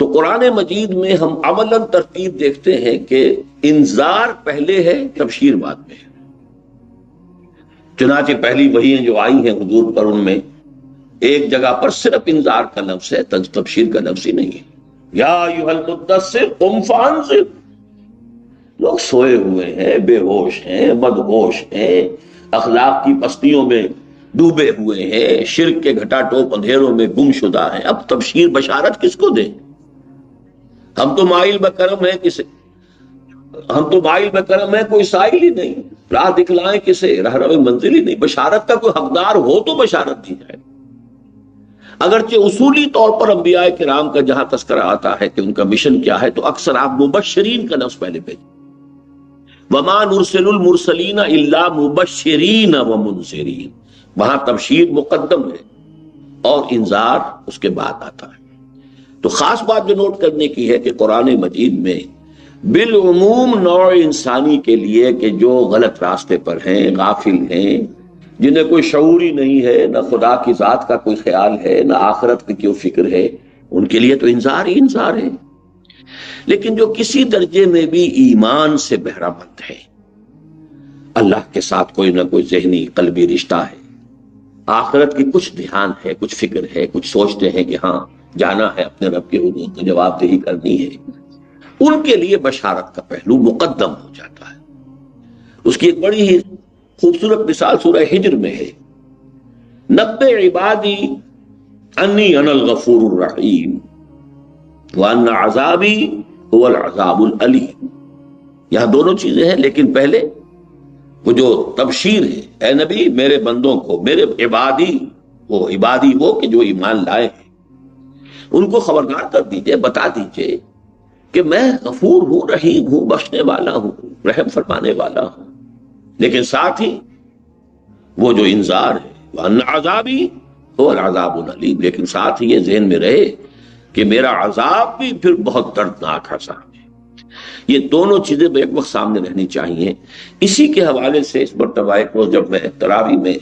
تو قرآن مجید میں ہم عملاً ترتیب دیکھتے ہیں کہ انذار پہلے ہے، تبشیر بعد میں ہے۔ چنانچہ پہلی وحییں جو آئی ہیں حضور پر، ان میں ایک جگہ پر صرف انذار کا لفظ ہے، تبشیر کا لفظ ہی نہیں ہے۔ یا ایھا المدثر قم فانذر، لوگ سوئے ہوئے ہیں، بے ہوش ہیں، مدہوش ہیں، اخلاق کی پستیوں میں ڈوبے ہوئے ہیں، شرک کے گھٹا ٹوپ اندھیروں میں گم شدہ ہیں، اب تبشیر بشارت کس کو دیں؟ ہم تو مائل بکرم ہے کسے، ہم تو مائل بکرم ہے، کوئی سائل ہی نہیں، راہ دکھلائیں کسے، رہنما منزل ہی نہیں، بشارت کا کوئی حقدار ہو تو بشارت دی جائے۔ اگرچہ اصولی طور پر انبیاء کرام کا جہاں تذکرہ آتا ہے کہ ان کا مشن کیا ہے، تو اکثر آپ مبشرین کا لفظ پہلے بھیجیں، وما نرسل المرسلین الا مبشرین ومنذرین، وہاں تبشیر مقدم ہے اور انذار اس کے بعد آتا ہے۔ تو خاص بات جو نوٹ کرنے کی ہے کہ قرآن مجید میں بالعموم نوع انسانی کے لیے کہ جو غلط راستے پر ہیں، غافل ہیں، جنہیں کوئی شعور ہی نہیں ہے، نہ خدا کی ذات کا کوئی خیال ہے، نہ آخرت کی کوئی فکر ہے، ان کے لیے تو انذار ہی انذار ہے۔ لیکن جو کسی درجے میں بھی ایمان سے بہرہ مند ہے، اللہ کے ساتھ کوئی نہ کوئی ذہنی قلبی رشتہ ہے، آخرت کی کچھ دھیان ہے، کچھ فکر ہے، کچھ سوچتے ہیں کہ ہاں جانا ہے اپنے رب کے حضور کو جواب دہی کرنی ہے، ان کے لیے بشارت کا پہلو مقدم ہو جاتا ہے۔ اس کی ایک بڑی ہی خوبصورت مثال سورہ ہجر میں ہے، نبئ عبادی انی انا الغفور الرحیم وان عذابی هو العذاب العلیم۔ یہاں دونوں چیزیں ہیں، لیکن پہلے وہ جو تبشیر ہے، اے نبی میرے بندوں کو، میرے عبادی وہ کہ جو ایمان لائے ہیں، ان کو خبردار کر دیجئے، بتا دیجئے کہ میں غفور ہوں، رحیم ہوں، بخشنے والا ہوں، رحم فرمانے والا ہوں۔ لیکن ساتھ ہی وہ جو انذار ہے، وَأَنَّ عَذَابِي هُوَ الْعَذَابُ الْعَلِيمُ، لیکن ساتھ ہی یہ ذہن میں رہے کہ میرا عذاب بھی پھر بہت دردناک عذاب ہے۔ یہ دونوں چیزیں ایک وقت سامنے رہنی چاہیے۔ اسی کے حوالے سے اس مرتبہ ایک روز جب میں تراویح میں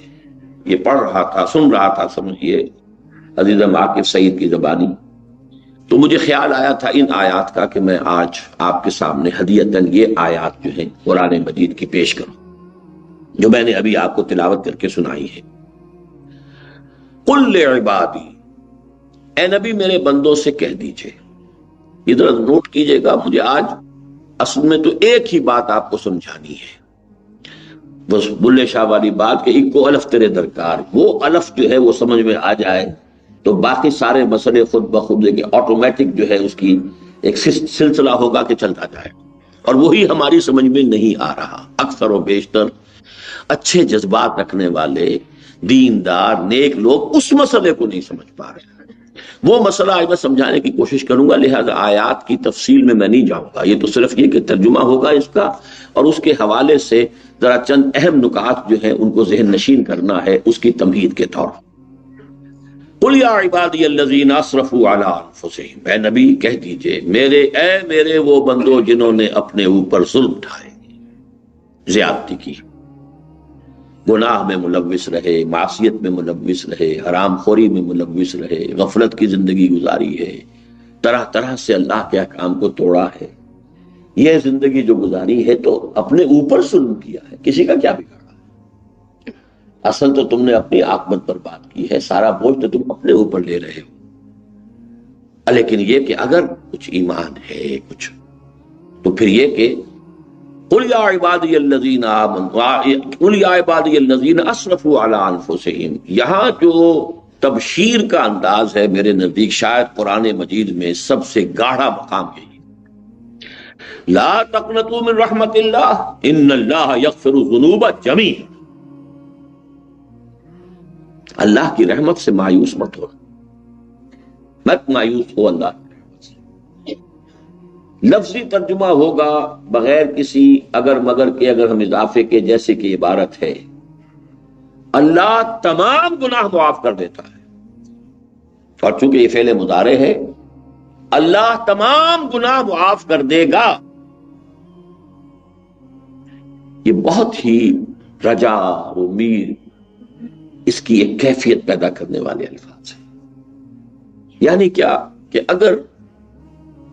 یہ پڑھ رہا تھا، سن رہا تھا، سمجھیے عزیزم عاقب سعید کی زبانی، تو مجھے خیال آیا تھا ان آیات کا کہ میں آج آپ کے سامنے ہدیۃً یہ آیات جو ہیں قرآن مجید کی پیش کروں، جو میں نے ابھی آپ کو تلاوت کر کے سنائی ہے۔ قل لعبادی، اے نبی میرے بندوں سے کہہ دیجئے۔ ادھر نوٹ کیجئے گا، مجھے آج اصل میں تو ایک ہی بات آپ کو سمجھانی ہے، بس بلے شاہ والی بات کہ اکو الف تیرے درکار، وہ الف جو ہے وہ سمجھ میں آ جائے تو باقی سارے مسئلے خود بخود کہ آٹومیٹک جو ہے اس کی ایک سلسلہ ہوگا کہ چلتا جائے، اور وہی ہماری سمجھ میں نہیں آ رہا۔ اکثر و بیشتر اچھے جذبات رکھنے والے دیندار نیک لوگ اس مسئلے کو نہیں سمجھ پا رہے۔ وہ مسئلہ آج میں سمجھانے کی کوشش کروں گا، لہذا آیات کی تفصیل میں نہیں جاؤں گا، یہ تو صرف یہ کہ ترجمہ ہوگا اس کا، اور اس کے حوالے سے ذرا چند اہم نکات جو ہیں ان کو ذہن نشین کرنا ہے اس کی تمہید کے طور پر۔ قل یا عبادی الذین اسرفوا علی انفسہم، اے نبی کہہ دیجئے میرے وہ بندو جنہوں نے اپنے اوپر ظلم اٹھائے، زیادتی کی، گناہ میں ملوث رہے، معصیت میں ملوث رہے، حرام خوری میں ملوث رہے، غفلت کی زندگی گزاری ہے، طرح طرح سے اللہ کے احکام کو توڑا ہے، یہ زندگی جو گزاری ہے تو اپنے اوپر ظلم کیا ہے، کسی کا کیا بگاڑا ہے؟ اصل تو تم نے اپنی عاقبت پر بات کی ہے، سارا بوجھ تو تم اپنے اوپر لے رہے ہو۔ لیکن یہ کہ اگر کچھ ایمان ہے کچھ، تو پھر یہ کہ قل یا عبادی الذین آمنوا، قل یا عبادی الذین اسرفوا علی انفسہم، یہاں جو تبشیر کا انداز ہے میرے نزدیک شاید قرآن مجید میں سب سے گاڑھا مقام یہی، لا تقنطوا من رحمت اللہ ان اللہ یغفر الذنوب جمیعا، اللہ کی رحمت سے مایوس مت ہو، مت مایوس ہو اللہ۔ لفظی ترجمہ ہوگا بغیر کسی اگر مگر کے، اگر ہم اضافے کے، جیسے کہ عبارت ہے اللہ تمام گناہ معاف کر دیتا ہے، اور چونکہ یہ فعل مضارع ہے، اللہ تمام گناہ معاف کر دے گا، یہ بہت ہی رجا اور امید اس کی ایک کیفیت پیدا کرنے والے الفاظ ہیں۔ یعنی کیا کہ اگر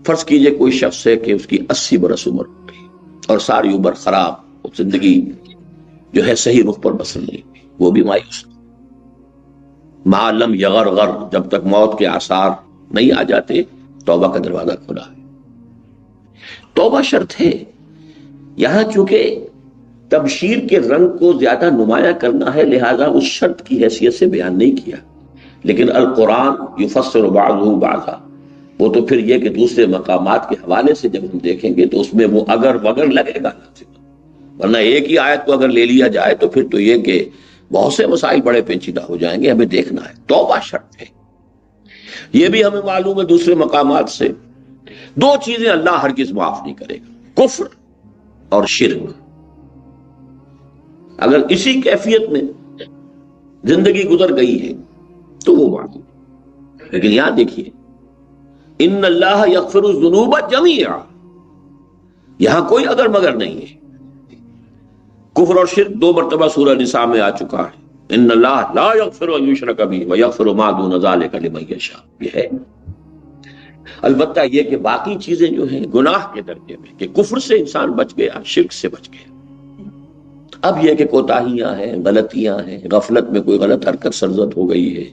فرض کیجئے کوئی شخص ہے کہ اس کی 80 برس عمر ہو گئی اور ساری عمر خراب، زندگی جو ہے صحیح رخ پر بسر نہیں ہوئی، وہ بھی مایوس ما لم یغرغر، جب تک موت کے آثار نہیں آ جاتے توبہ کا دروازہ کھلا ہے۔ توبہ شرط ہے یہاں، چونکہ تبشیر کے رنگ کو زیادہ نمایاں کرنا ہے لہذا اس شرط کی حیثیت سے بیان نہیں کیا، لیکن القرآن یفسر بعضہ بعضا، وہ تو پھر یہ کہ دوسرے مقامات کے حوالے سے جب ہم دیکھیں گے تو اس میں وہ اگر وگر لگے گا، ورنہ ایک ہی آیت کو اگر لے لیا جائے تو پھر تو یہ کہ بہت سے مسائل بڑے پیچیدہ ہو جائیں گے۔ ہمیں دیکھنا ہے توبہ شرط ہے، یہ بھی ہمیں معلوم ہے دوسرے مقامات سے۔ دو چیزیں اللہ ہرگز معاف نہیں کرے گا، کفر اور شرک۔ اگر اسی کیفیت میں زندگی گزر گئی ہے تو وہ معاف، لیکن یہاں دیکھیے ان اللہ یغفر الذنوب جمیعا، یہاں کوئی اگر مگر نہیں ہے۔ کفر اور شرک 2 مرتبہ سورہ نساء میں آ چکا ہے، ان اللہ لا یغفر ان یشرک بہ ویغفر ما دون ذلک لمن یشاء، یہ ہے۔ البتہ یہ کہ باقی چیزیں جو ہیں گناہ کے درجے میں، کہ کفر سے انسان بچ گیا، شرک سے بچ گیا، اب یہ کہ کوتاہیاں ہیں، غلطیاں ہیں، غفلت میں کوئی غلط حرکت سرزد ہو گئی ہے،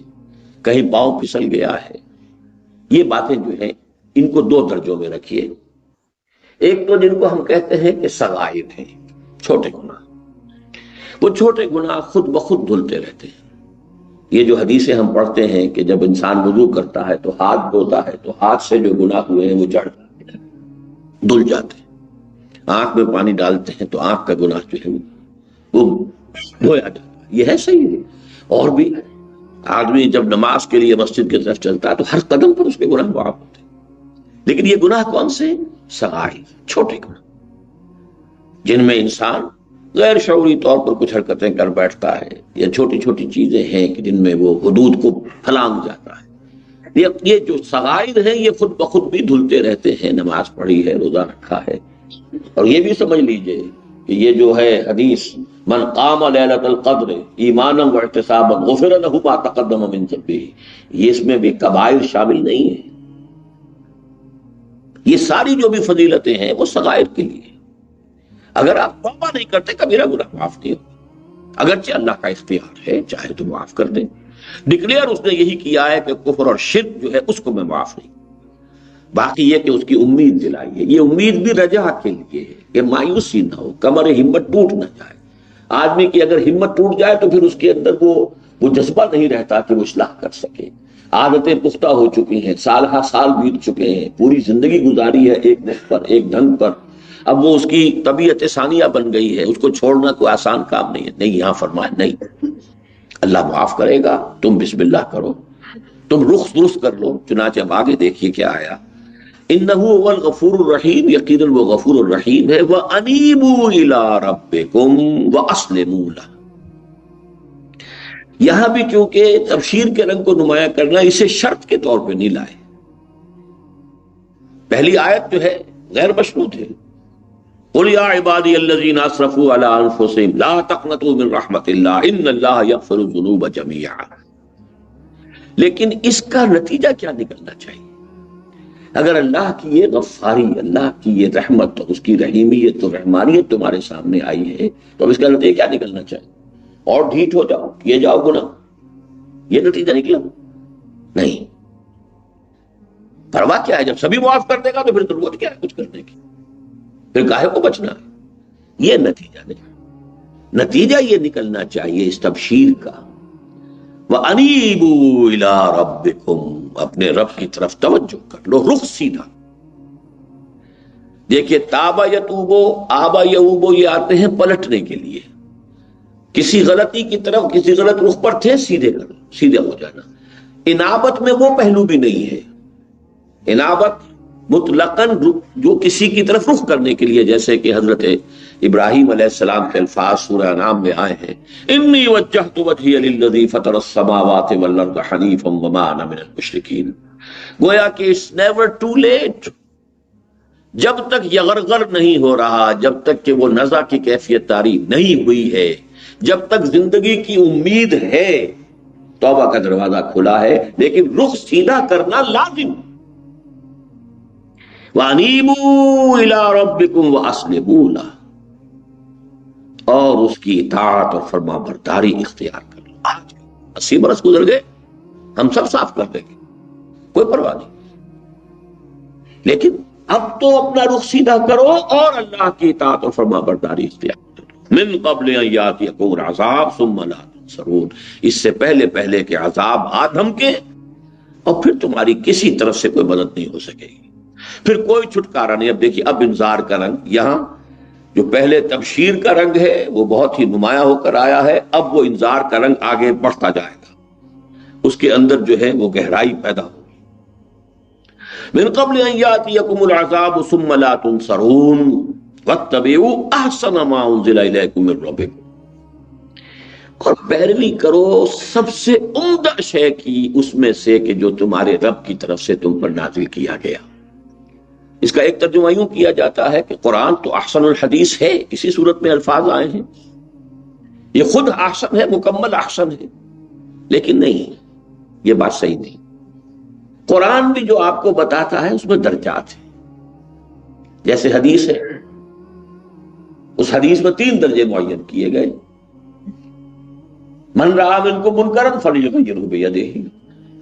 کہیں پاؤں پھسل گیا ہے، یہ باتیں جو ہیں ان کو 2 درجوں میں رکھیے۔ ایک تو جن کو ہم کہتے ہیں کہ صغائر ہیں، چھوٹے گناہ، وہ چھوٹے گناہ خود بخود دھلتے رہتے ہیں۔ یہ جو حدیثیں ہم پڑھتے ہیں کہ جب انسان وضو کرتا ہے تو ہاتھ دھوتا ہے تو ہاتھ سے جو گناہ ہوئے ہیں وہ جڑ جاتے ہیں، دھل جاتے ہیں، آنکھ میں پانی ڈالتے ہیں تو آنکھ کا گناہ جو ہے وہ دھویا جاتا ہے، یہ ہے صحیح ہے۔ اور بھی آدمی جب نماز کے لیے مسجد کی طرف چلتا ہے تو ہر قدم پر اس کے گناہ معاف ہوتے ہیں، لیکن یہ گناہ کون سے؟ صغائر، چھوٹے گناہ، جن میں انسان غیر شعوری طور پر کچھ حرکتیں کر بیٹھتا ہے، یا چھوٹی چھوٹی چیزیں ہیں کہ جن میں وہ حدود کو پھلانگ جاتا ہے۔ یہ جو صغائر ہیں یہ خود بخود بھی دھلتے رہتے ہیں، نماز پڑھی ہے، روزہ رکھا ہے۔ اور یہ بھی سمجھ لیجئے کہ یہ جو ہے حدیث من قام لیلۃ القدر ایمانا واحتسابا غفر له ما تقدم من ذنبہ، یہ اس میں بھی کبائر شامل نہیں ہے۔ یہ ساری جو بھی فضیلتیں ہیں وہ صغائر کے لیے، اگر آپ توبہ نہیں کرتے کبیرہ گناہ معاف نہیں ہوگا، اگرچہ اللہ کا اختیار ہے چاہے تو معاف کر دیں۔ ڈکلیئر اس نے یہی کیا ہے کہ کفر اور شرک جو ہے اس کو میں معاف نہیں، باقی یہ کہ اس کی امید دلائی ہے۔ یہ امید بھی رجا کے لیے ہے کہ مایوسی نہ ہو، کمر ہمت ٹوٹ نہ جائے۔ آدمی کی اگر ہمت ٹوٹ جائے تو پھر اس کے اندر وہ جذبہ نہیں رہتا کہ وہ اصلاح کر سکے۔ عادتیں پختہ ہو چکی ہیں، سال ہا سال بیت چکے ہیں، پوری زندگی گزاری ہے ایک نسق پر، ایک ڈھنگ پر، اب وہ اس کی طبیعت ثانیہ بن گئی ہے، اس کو چھوڑنا کوئی آسان کام نہیں ہے۔ نہیں، یہاں فرمایا نہیں، اللہ معاف کرے گا، تم بسم اللہ کرو، تم رخ درست کر لو۔ چنانچہ اب آگے دیکھیے کیا آیا، انہ هو الغفور الرحیم، یقیناً وہ غفور الرحیم ہے، وانیبوا الی ربکم واسلموا لہ۔ یہاں بھی کیونکہ تبشیر کے رنگ کو نمایاں کرنا، اسے شرط کے طور پہ نہیں لائے۔ پہلی آیت جو ہے غیر مشروط ہے، قل یا عبادی الذین اسرفوا علی انفسہم لا تقنطوا من رحمت اللہ ان اللہ یغفر الذنوب جمیعا۔ لیکن اس کا نتیجہ کیا نکلنا چاہیے؟ اگر اللہ کی یہ غفاری، اللہ کی یہ رحمت اور اس کی رحیمیت اور رحمانیت تمہارے سامنے آئی ہے تو اب اس کا نتیجہ کیا نکلنا چاہیے؟ اور ڈھیٹ ہو جاؤ، کیے جاؤ گناہ، یہ نتیجہ نکلا نہیں۔ پرواہ کیا ہے، جب سبھی معاف کر دے گا تو پھر ضرورت کیا ہے کچھ کرنے کی، پھر کاہے کو بچنا ہے؟ یہ نتیجہ نہیں، نتیجہ یہ نکلنا چاہیے اس تبشیر کا، وَأَنِيبُوا إِلَىٰ رَبِّكُمْ، اپنے رب کی طرف توجہ کر لو، رخ سیدھا۔ دیکھیے تابا یتوبو، آبا یعوبو، یہ آتے ہیں پلٹنے کے لیے، کسی غلطی کی طرف، کسی غلط رخ پر تھے، سیدھے کر، سیدھے ہو جانا۔ انابت میں وہ پہلو بھی نہیں ہے، انابت مطلقاً جو کسی کی طرف رخ کرنے کے لیے، جیسے کہ حضرت ابراہیم علیہ السلام کے الفاظ سورہ انعام میں آئے ہیں، انی وجہت وجہی للذی فطر السماوات والارض حنیفا وما انا من المشرکین۔ گویا کہ اٹس نیور ٹو لیٹ، جب تک یغرغر نہیں ہو رہا، جب تک کہ وہ نزع کی کیفیت طاری نہیں ہوئی ہے، جب تک زندگی کی امید ہے، توبہ کا دروازہ کھلا ہے، لیکن رخ سیدھا کرنا لازم۔ وَأَنِيبُوا إِلَىٰ رَبِّكُمْ وَأَسْلِمُوا لَهُ، اور اس کی اطاعت اور فرما برداری اختیار کر لو. آج 80 برس گزر گئے، ہم سب صاف کر دیں گے، کوئی پرواہ نہیں، لیکن اب تو اپنا رخ سیدھا کرو اور اللہ کی اطاعت اور فرما برداری اختیار کرو. من قبل ان یاتیکم العذاب ثم لا تنصرون، اس سے پہلے کہ عذاب آدم کے، اور پھر تمہاری کسی طرف سے کوئی مدد نہیں ہو سکے گی، پھر کوئی چھٹکارا نہیں. اب دیکھیے، اب انذار کا رنگ، یہاں جو پہلے تبشیر کا رنگ ہے وہ بہت ہی نمایاں ہو کر آیا ہے، اب وہ انذار کا رنگ آگے بڑھتا جائے گا، اس کے اندر جو ہے وہ گہرائی پیدا ہوگی. من قبل ان یاتیکم العذاب ثم لا تنصرون واتبعوا احسن ما انزل الیکم من ربکم، اور پیروی کرو سب سے عمدہ شے کی اس میں سے کہ جو تمہارے رب کی طرف سے تم پر نازل کیا گیا. اس کا ایک ترجمہ یوں کیا جاتا ہے کہ قرآن تو احسن الحدیث ہے، اسی صورت میں الفاظ آئے ہیں، یہ خود احسن ہے، مکمل احسن ہے، لیکن نہیں، یہ بات صحیح نہیں. قرآن بھی جو آپ کو بتاتا ہے اس میں درجات ہیں. جیسے حدیث ہے، اس حدیث میں 3 درجے معین کیے گئے. من رآ منکم منکرا فلیغیرہ بیدہ،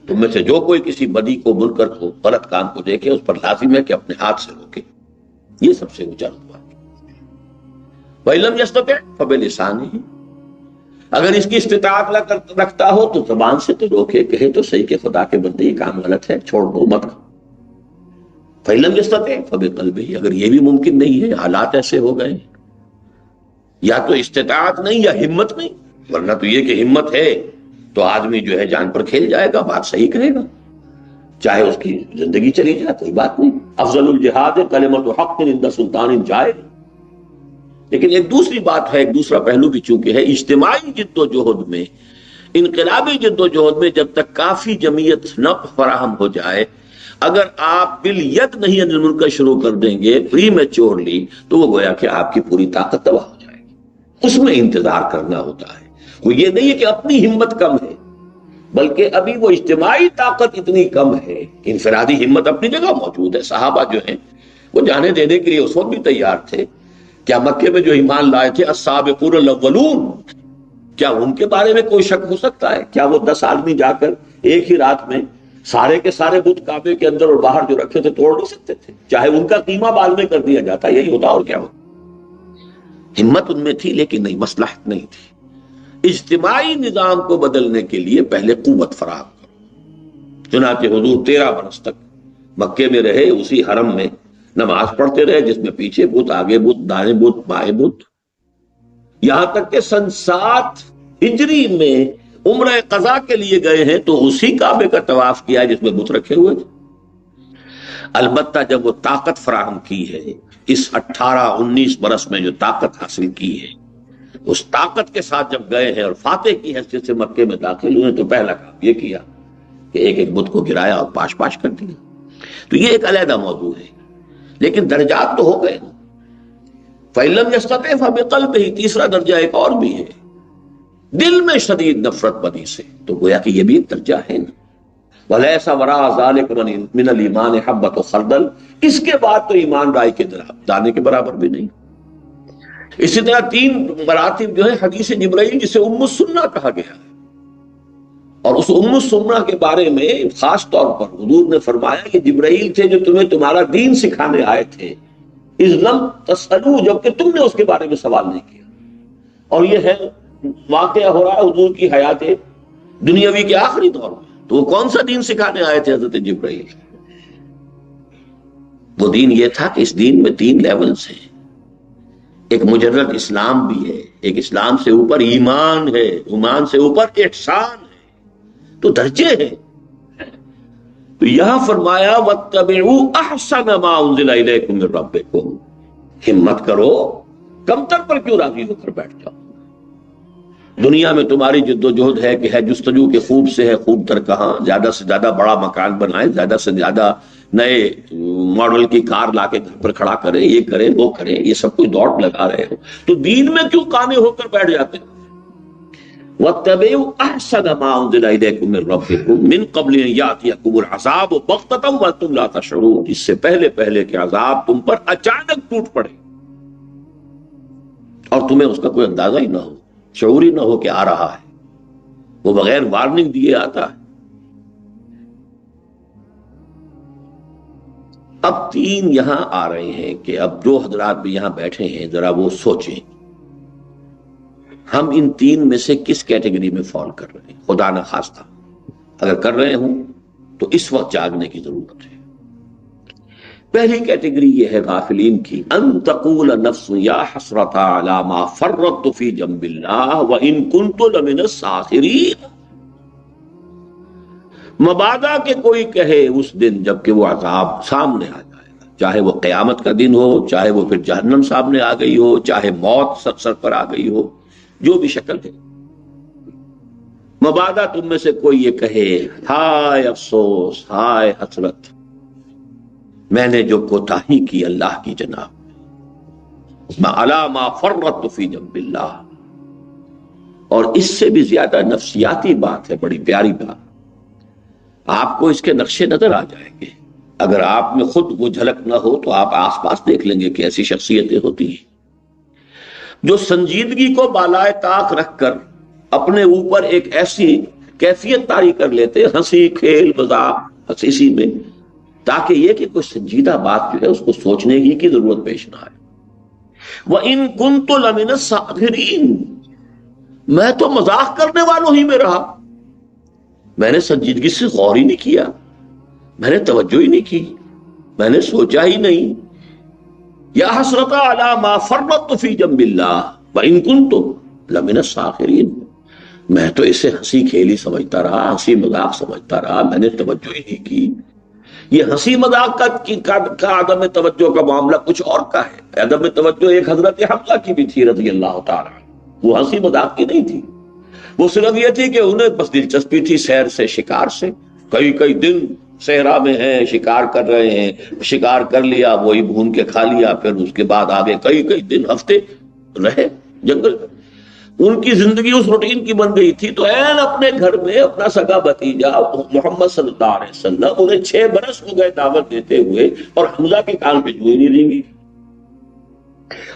تم میں سے جو کوئی کسی بدی کو، منکر کو، غلط کام کو دیکھے اس پر لازم ہے کہ اپنے ہاتھ سے روکے، یہ سب سے اونچا رتبہ ہے. وَإِن لَّمْ يَسْتَطِعْ فَبِلِسَانِهِ، اگر اس کی استطاعت نہ رکھتا ہو تو زبان سے تو روکے، کہے تو صحیح کہ خدا کے بندے یہ کام غلط ہے، چھوڑ دو، مت کرو. فَإِن لَّمْ يَسْتَطِعْ فَبِقَلْبِهِ، اگر یہ بھی ممکن نہیں ہے، حالات ایسے ہو گئے، یا تو استطاعت نہیں یا ہمت نہیں، ورنہ تو یہ کہ ہمت ہے تو آدمی جو ہے جان پر کھیل جائے گا، بات صحیح کرے گا، چاہے اس کی زندگی چلی جائے، کوئی بات نہیں. افضل الجہاد کلمۃ حق عند سلطان جائر. لیکن ایک دوسری بات ہے، ایک دوسرا پہلو بھی چونکہ ہے، اجتماعی جد و جہد میں، انقلابی جد و جہد میں جب تک کافی جمعیت نہ فراہم ہو جائے، اگر آپ بالید نہیں انل منکر شروع کر دیں گے پری میچورلی، تو وہ گویا کہ آپ کی پوری طاقت تباہ ہو جائے گی. اس میں انتظار کرنا ہوتا ہے. وہ یہ نہیں ہے کہ اپنی ہمت کم ہے، بلکہ ابھی وہ اجتماعی طاقت اتنی کم ہے، انفرادی ہمت اپنی جگہ موجود ہے. صحابہ جو ہیں وہ جانے دینے کے لیے اس وقت بھی تیار تھے. کیا مکے میں جو ایمان لائے تھے السابقون الاولون، کیا ان کے بارے میں کوئی شک ہو سکتا ہے؟ کیا وہ 10 آدمی جا کر ایک ہی رات میں سارے کے سارے بت کعبے کے اندر اور باہر جو رکھے تھے توڑ نہیں سکتے تھے؟ چاہے ان کا قیمہ بعد میں کر دیا جاتا، یہی ہوتا اور کیا ہوتا. ہمت ان میں تھی لیکن نہیں، مصلحت نہیں تھی. اجتماعی نظام کو بدلنے کے لیے پہلے قوت فراہم کرو. چنانچہ حضور 13 برس تک مکے میں رہے، اسی حرم میں نماز پڑھتے رہے، جس میں پیچھے بت، آگے بت، دائیں بت، بائیں بت، یہاں تک کہ سن 7 ہجری میں عمرہ قضا کے لیے گئے ہیں تو اسی کعبے کا طواف کیا جس میں بت رکھے ہوئے تھے. البتہ جب وہ طاقت فراہم کی ہے، اس 18-19 برس میں جو طاقت حاصل کی ہے، اس طاقت کے ساتھ جب گئے ہیں اور فاتح کی حیثیت سے مکے میں داخل ہوئے تو پہلا کام یہ کیا کہ ایک ایک بت کو گرایا اور پاش پاش کر دیا. تو یہ ایک علیحدہ موضوع ہے، لیکن درجات تو ہو گئے. فَإِن لَّمْ يَسْتَطِعْ فَبِقَلْبِهِ، تیسرا درجہ ایک اور بھی ہے، دل میں شدید نفرت بدی سے. تو گویا کہ یہ بھی ایک درجہ ہے نا. وَلَيْسَ وَرَاءَ ذَلِكَ مِنَ الْإِيمَانِ حَبَّةُ خَرْدَلٍ، اس کے بعد تو ایمان رائے کے دانے کے برابر بھی نہیں. اسی طرح 3 مراتب جو ہے حدیث جبرائیل، جسے ام السنہ کہا گیا ہے، اور اس ام السنہ کے بارے میں خاص طور پر حضور نے فرمایا کہ جبرائیل تھے جو تمہیں تمہارا دین سکھانے آئے تھے، اذ لم تسألوا، جبکہ تم نے اس کے بارے میں سوال نہیں کیا. اور یہ ہے واقعہ ہو رہا ہے حضور کی حیات دنیاوی کے آخری دور میں. تو وہ کون سا دین سکھانے آئے تھے حضرت جبرائیل؟ وہ دین یہ تھا کہ اس دین میں 3 لیولز ہیں. ایک مجرد اسلام بھی ہے، ایک اسلام سے اوپر ایمان ہے، ایمان سے اوپر احسان ہے، تو درجے ہیں. تو یہاں فرمایا وَاتَّبِعُوا أَحْسَنَ مَا أُنزِلَ إِلَيْكُم مِّن رَّبِّكُم، ہمت کرو، کمتر پر کیوں راضی ہو کر بیٹھ جاؤ؟ دنیا میں تمہاری جد و جہد ہے کہ ہے جستجو کے خوب سے ہے خوب تر کہاں، زیادہ سے زیادہ بڑا مکان بنائیں، زیادہ سے زیادہ نئے ماڈل کی کار لا کے گھر پر کھڑا کریں، یہ کریں وہ کریں، یہ سب کچھ دوڑ لگا رہے ہو، تو دین میں کیوں کانے ہو کر بیٹھ جاتے؟ وَاتَّبِعُوا أَحْسَنَ مَا أُنزِلَ إِلَيْكُم مِّن رَّبِّكُم مِّن قَبْلِ أَن يَأْتِيَكُمُ الْعَذَابُ بَغْتَةً وَأَنتُمْ لَا تَشْعُرُونَ، اس سے پہلے کہ عذاب تم پر اچانک ٹوٹ پڑے اور تمہیں اس کا کوئی اندازہ ہی نہ ہو، شعور ہی نہ ہو کہ آ رہا ہے، وہ بغیر وارننگ دیے آتا ہے۔ اب تین یہاں آ رہے ہیں کہ اب جو حضرات بھی یہاں بیٹھے ہیں ذرا وہ سوچیں ہم ان تین میں سے کس کیٹیگری میں فال کر رہے ہیں۔ خدا نہ خواستہ اگر کر رہے ہوں تو اس وقت جاگنے کی ضرورت ہے۔ پہلی کیٹیگری یہ ہے غافلین کی، ان تقول نفس یا حسرۃ علی ما فرطت فی جنب اللہ وان کنت لمن الساخرین، مبادا کہ کوئی کہے اس دن جب کہ وہ عذاب سامنے آ جائے گا، چاہے وہ قیامت کا دن ہو، چاہے وہ پھر جہنم سامنے آ گئی ہو، چاہے موت سر پر آ گئی ہو، جو بھی شکل ہے، مبادا تم میں سے کوئی یہ کہے ہائے افسوس، ہائے حسرت، میں نے جو کوتاہی کی اللہ کی جناب، علی ما فرطت فی جنب اللہ۔ اور اس سے بھی زیادہ نفسیاتی بات ہے، بڑی پیاری بات، آپ کو اس کے نقشے نظر آ جائیں گے۔ اگر آپ میں خود وہ جھلک نہ ہو تو آپ آس پاس دیکھ لیں گے کہ ایسی شخصیتیں ہوتی ہیں جو سنجیدگی کو بالائے طاق رکھ کر اپنے اوپر ایک ایسی کیفیت طاری کر لیتے، ہنسی کھیل مذاق اسی میں، تاکہ یہ کہ کوئی سنجیدہ بات جو ہے اس کو سوچنے کی ضرورت پیش نہ آئے۔ وَإِن كُنتُ لَمِنَ السَّاخِرِينَ، میں تو مذاق کرنے والوں ہی میں رہا، میں نے سنجیدگی سے غور ہی نہیں کیا، میں نے توجہ ہی نہیں کی، میں نے سوچا ہی نہیں۔ یا حسرۃ علی ما فرطت فی جنب اللہ وان کنت لمن الساخرین، میں تو اسے ہنسی کھیلی سمجھتا رہا، ہنسی مذاق سمجھتا رہا، میں نے توجہ ہی نہیں کی۔ یہ ہنسی مذاق کا عدم توجہ کا معاملہ کچھ اور کا ہے۔ عدم توجہ ایک حضرت حمزہ کی بھی تھی رضی اللہ تعالی، وہ ہنسی مذاق کی نہیں تھی، وہ صرف یہ تھی کہ انہیں بس دلچسپی تھی سیر سے، شکار سے، کئی دن صحرا میں ہیں، شکار کر رہے ہیں، شکار کر لیا وہی بھون کے کھا لیا، پھر اس کے بعد آگے کئی دن ہفتے رہے جنگل۔ ان کی زندگی اس روٹین کی بن گئی تھی، تو این اپنے گھر میں اپنا سگا بھتیجا محمد صلی اللہ علیہ وسلم، انہیں 6 برس ہو گئے دعوت دیتے ہوئے، اور حمزہ کے کان پہ جوئی نہیں رہیں گی،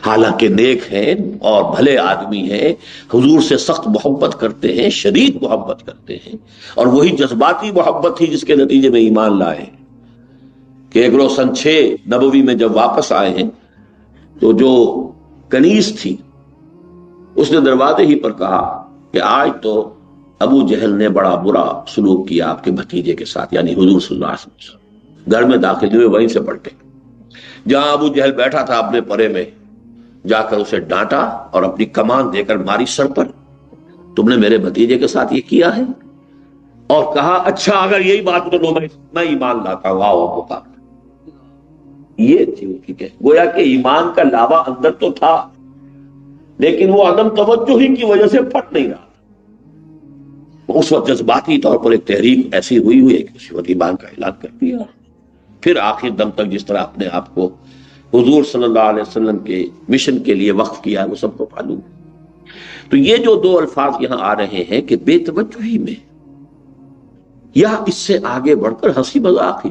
حالانکہ نیک ہیں اور بھلے آدمی ہیں، حضور سے سخت محبت کرتے ہیں، شدید محبت کرتے ہیں، اور وہی جذباتی محبت تھی جس کے نتیجے میں ایمان لائے کہ ایک روز سن 6 نبوی میں جب واپس آئے ہیں تو جو کنیز تھی اس نے دروازے ہی پر کہا کہ آج تو ابو جہل نے بڑا برا سلوک کیا آپ کے بھتیجے کے ساتھ، یعنی حضور صلی اللہ علیہ وسلم۔ گھر میں داخل ہوئے، وہیں سے پلٹے، جہاں ابو جہل بیٹھا تھا اپنے پرے میں، جا کر اسے ڈانٹا اور اپنی کمان دے کر ماری سر پر، تم نے میرے بھتیجے کے ساتھ یہ کیا ہے؟ اور کہا اچھا اگر یہی بات تو میں ایمان لاتا ہوں، آؤ ابو کا۔ یہ تھی ان کی کہ گویا کہ ایمان کا لاوا اندر تو تھا، لیکن وہ عدم توجہ ہی کی وجہ سے پھٹ نہیں رہا۔ اس وقت جذباتی طور پر ایک تحریک ایسی ہوئی کہ اس وقت ایمان کا اعلان کر دیا، پھر آخر دم تک جس طرح اپنے آپ کو حضور صلی اللہ علیہ وسلم کے مشن کے لیے وقف کیا وہ سب کو معلوم۔ تو یہ جو 2 الفاظ یہاں آ رہے ہیں کہ بے توجہی میں یا اس سے آگے بڑھ کر ہنسی مذاق ہی،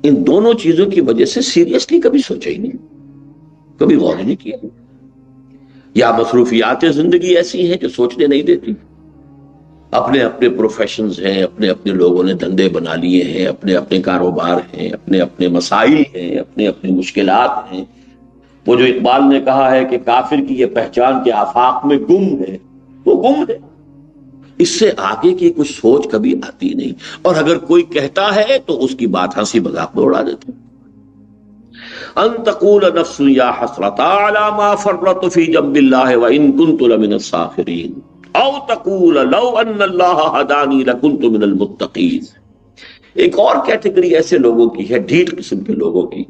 ان دونوں چیزوں کی وجہ سے سیریسلی کبھی سوچا ہی نہیں، کبھی غور نہیں کیا، یا مصروفیات زندگی ایسی ہیں جو سوچنے نہیں دیتی، اپنے اپنے پروفیشنز ہیں، اپنے اپنے لوگوں نے دھندے بنا لیے ہیں، اپنے اپنے کاروبار ہیں، اپنے اپنے مسائل ہیں، اپنے اپنے مشکلات ہیں۔ وہ جو اقبال نے کہا ہے کہ کافر کی یہ پہچان کے آفاق میں گم ہے، وہ گم ہے، اس سے آگے کی کچھ سوچ کبھی آتی نہیں، اور اگر کوئی کہتا ہے تو اس کی بات ہنسی مذاق میں اڑا دیتے۔ ان تقول نفس یا حسرۃ علی ما فرطت فی جنب اللہ وان کنت لمن الساخرین او تقول لو ان اللہ ہدانی لکنت من المتقین۔ ایک اور کیٹیگری ایسے لوگوں کی ہے، ڈھیٹ قسم کے لوگوں کی،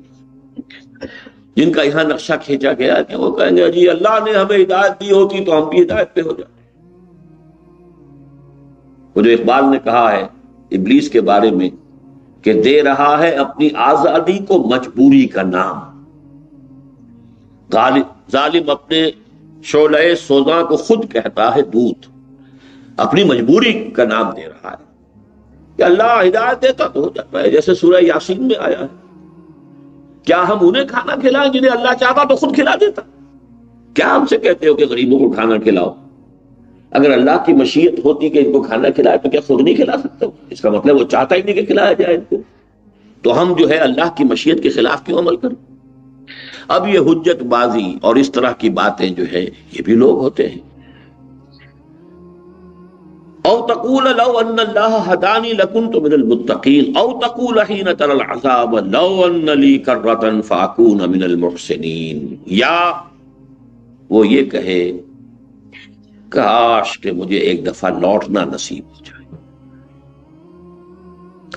جن کا یہاں نقشہ کھینچا گیا کہ وہ کہیں گے جی اللہ نے ہمیں ہدایت دی ہوتی تو ہم بھی ہدایت پہ ہو جاتے۔ وہ جو اقبال نے کہا ہے ابلیس کے بارے میں کہ دے رہا ہے اپنی آزادی کو مجبوری کا نام، ظالم اپنے شعلہ سوزاں کو خود کہتا ہے دودھ، اپنی مجبوری کا نام دے رہا ہے کہ اللہ ہدایت دیتا تو ہو جاتا ہے، جیسے سورہ یاسین میں آیا ہے، کیا ہم انہیں کھانا کھلائیں جنہیں اللہ چاہتا تو خود کھلا دیتا؟ کیا ہم سے کہتے ہو کہ غریبوں کو کھانا کھلاؤ؟ اگر اللہ کی مشیت ہوتی کہ ان کو کھانا کھلائے تو کیا خود نہیں کھلا سکتا؟ اس کا مطلب وہ چاہتا ہی نہیں کہ کھلایا جائے ان کو، تو ہم جو ہے اللہ کی مشیت کے خلاف کیوں عمل کریں؟ اب یہ حجت بازی اور اس طرح کی باتیں جو ہے یہ بھی لوگ ہوتے ہیں. او تقول لو ان اللہ ہدانی لکنت من المتقین، او تقول حین تری العذاب لو ان لی کرۃ فاکون من المحسنین، یا وہ یہ کہے کاش کہ مجھے ایک دفعہ لوٹنا نصیب ہو جائے،